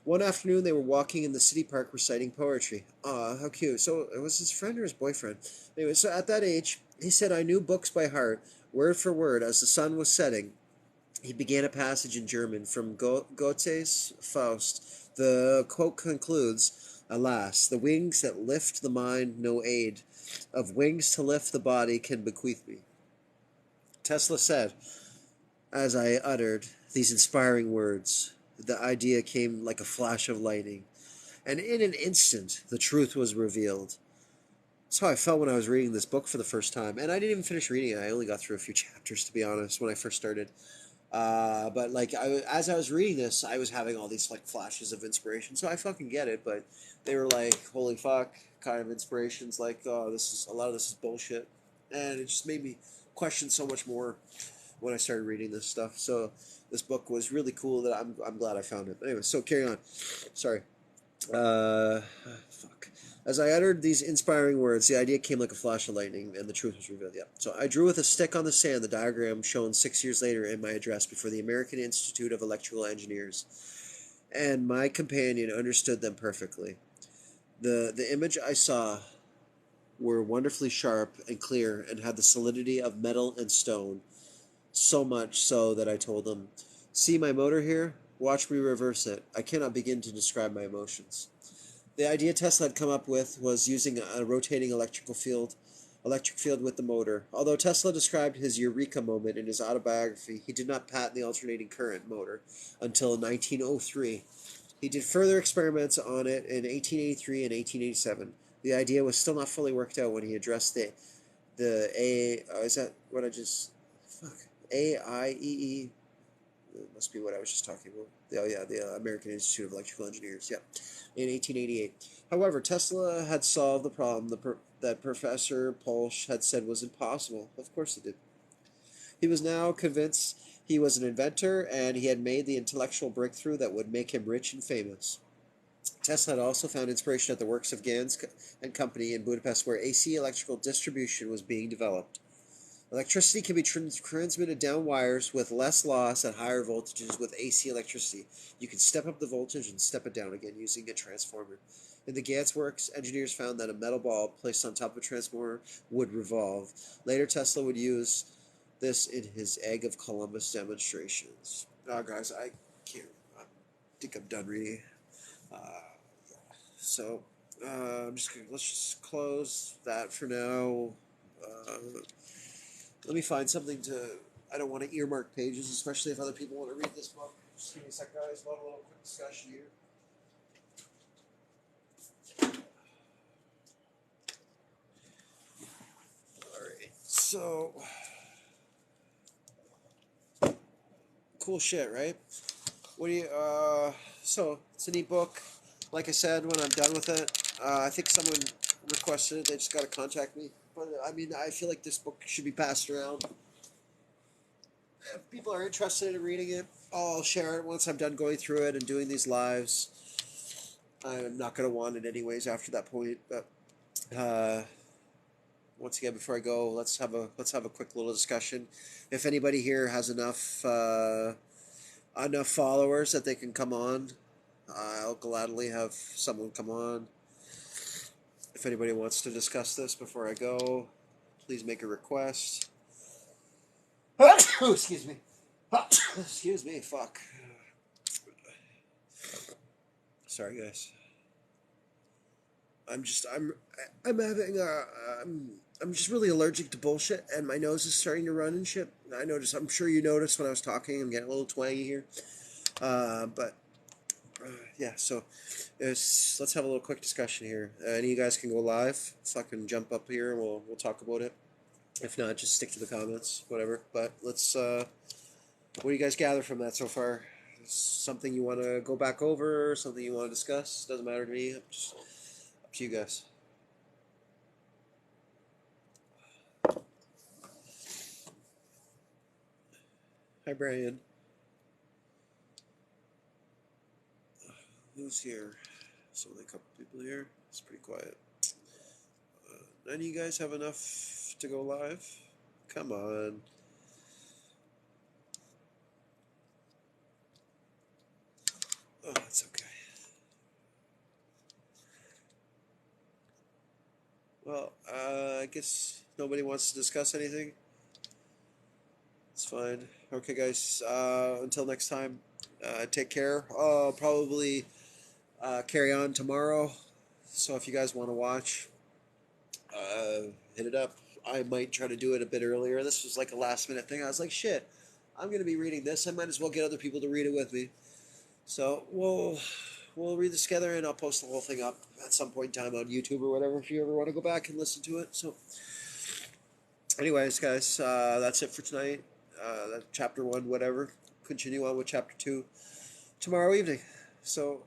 One afternoon, they were walking in the city park reciting poetry. Aw, how cute. So it was his friend or his boyfriend? Anyway, so at that age, he said, I knew books by heart, word for word, as the sun was setting. He began a passage in German from Goethe's Faust. The quote concludes, Alas, the wings that lift the mind no aid of wings to lift the body can bequeath me. Tesla said, as I uttered these inspiring words, the idea came like a flash of lightning, and in an instant the truth was revealed. That's how I felt when I was reading this book for the first time, and I didn't even finish reading it. I only got through a few chapters, to be honest, when I first started. But like, as I was reading this, I was having all these like flashes of inspiration. So I fucking get it, but they were like, "Holy fuck!" kind of inspirations. Like, "Oh, this is a lot of this is bullshit," and it just made me question so much more when I started reading this stuff. So this book was really cool. That I'm glad I found it. Anyway, so carry on. Sorry. Fuck. As I uttered these inspiring words, the idea came like a flash of lightning, and the truth was revealed. Yeah. So I drew with a stick on the sand the diagram shown 6 years later in my address before the American Institute of Electrical Engineers, and my companion understood them perfectly. The image I saw were wonderfully sharp and clear, and had the solidity of metal and stone. So much so that I told him, "See my motor here? Watch me reverse it. I cannot begin to describe my emotions." The idea Tesla had come up with was using a rotating electric field with the motor. Although Tesla described his eureka moment in his autobiography, he did not patent the alternating current motor until 1903. He did further experiments on it in 1883 and 1887. The idea was still not fully worked out when he addressed the A. Is that what I just? Fuck. AIEE. It must be what I was just talking about. Oh yeah, the American Institute of Electrical Engineers. Yeah, in 1888. However, Tesla had solved the problem that Professor Polsch had said was impossible. Of course he did. He was now convinced he was an inventor, and he had made the intellectual breakthrough that would make him rich and famous. Tesla had also found inspiration at the works of Gans and Company in Budapest, where AC electrical distribution was being developed. Electricity can be transmitted down wires with less loss at higher voltages with AC electricity. You can step up the voltage and step it down again using a transformer. In the Gans works, engineers found that a metal ball placed on top of a transformer would revolve. Later, Tesla would use this in his Egg of Columbus demonstrations. Oh, guys, I can't. I think I'm done reading. Uh, so, let's just close that for now. Uh, Let me find something to. I don't want to earmark pages, especially if other people want to read this book. Just give me a sec, guys. We'll have a little quick discussion here. Alright. So, cool shit, right? What do you, so, it's a neat book. Like I said, when I'm done with it, I think someone requested it. They just got to contact me. But, I mean, I feel like this book should be passed around. If people are interested in reading it, I'll share it once I'm done going through it and doing these lives. I'm not going to want it anyways after that point. But once again, before I go, let's have a quick little discussion. If anybody here has enough followers that they can come on, I'll gladly have someone come on. If anybody wants to discuss this before I go, please make a request. Excuse me. Excuse me. Fuck. Sorry, guys. I'm having I'm just really allergic to bullshit, and my nose is starting to run and shit. I noticed. I'm sure you noticed when I was talking. I'm getting a little twangy here. But yeah. So let's have a little quick discussion here. Any of you guys can go live. Fucking jump up here, and we'll talk about it. If not, just stick to the comments, whatever. But let's. What do you guys gather from that so far? Something you want to go back over? Something you want to discuss? Doesn't matter to me. Just up to you guys. Hi, Brian. Who's here? There's only a couple people here. It's pretty quiet. None of you guys have enough to go live? Come on. Oh, it's okay. Well, I guess nobody wants to discuss anything. It's fine. Okay, guys. Until next time, take care. I'll probably carry on tomorrow. So if you guys want to watch, hit it up. I might try to do it a bit earlier. This was like a last minute thing. I was like, shit, I'm gonna be reading this. I might as well get other people to read it with me. So we'll we'll read this together, and I'll post the whole thing up at some point in time on YouTube or whatever if you ever want to go back and listen to it. So, anyways, guys, that's it for tonight. Chapter 1, whatever. Continue on with Chapter 2 tomorrow evening. So,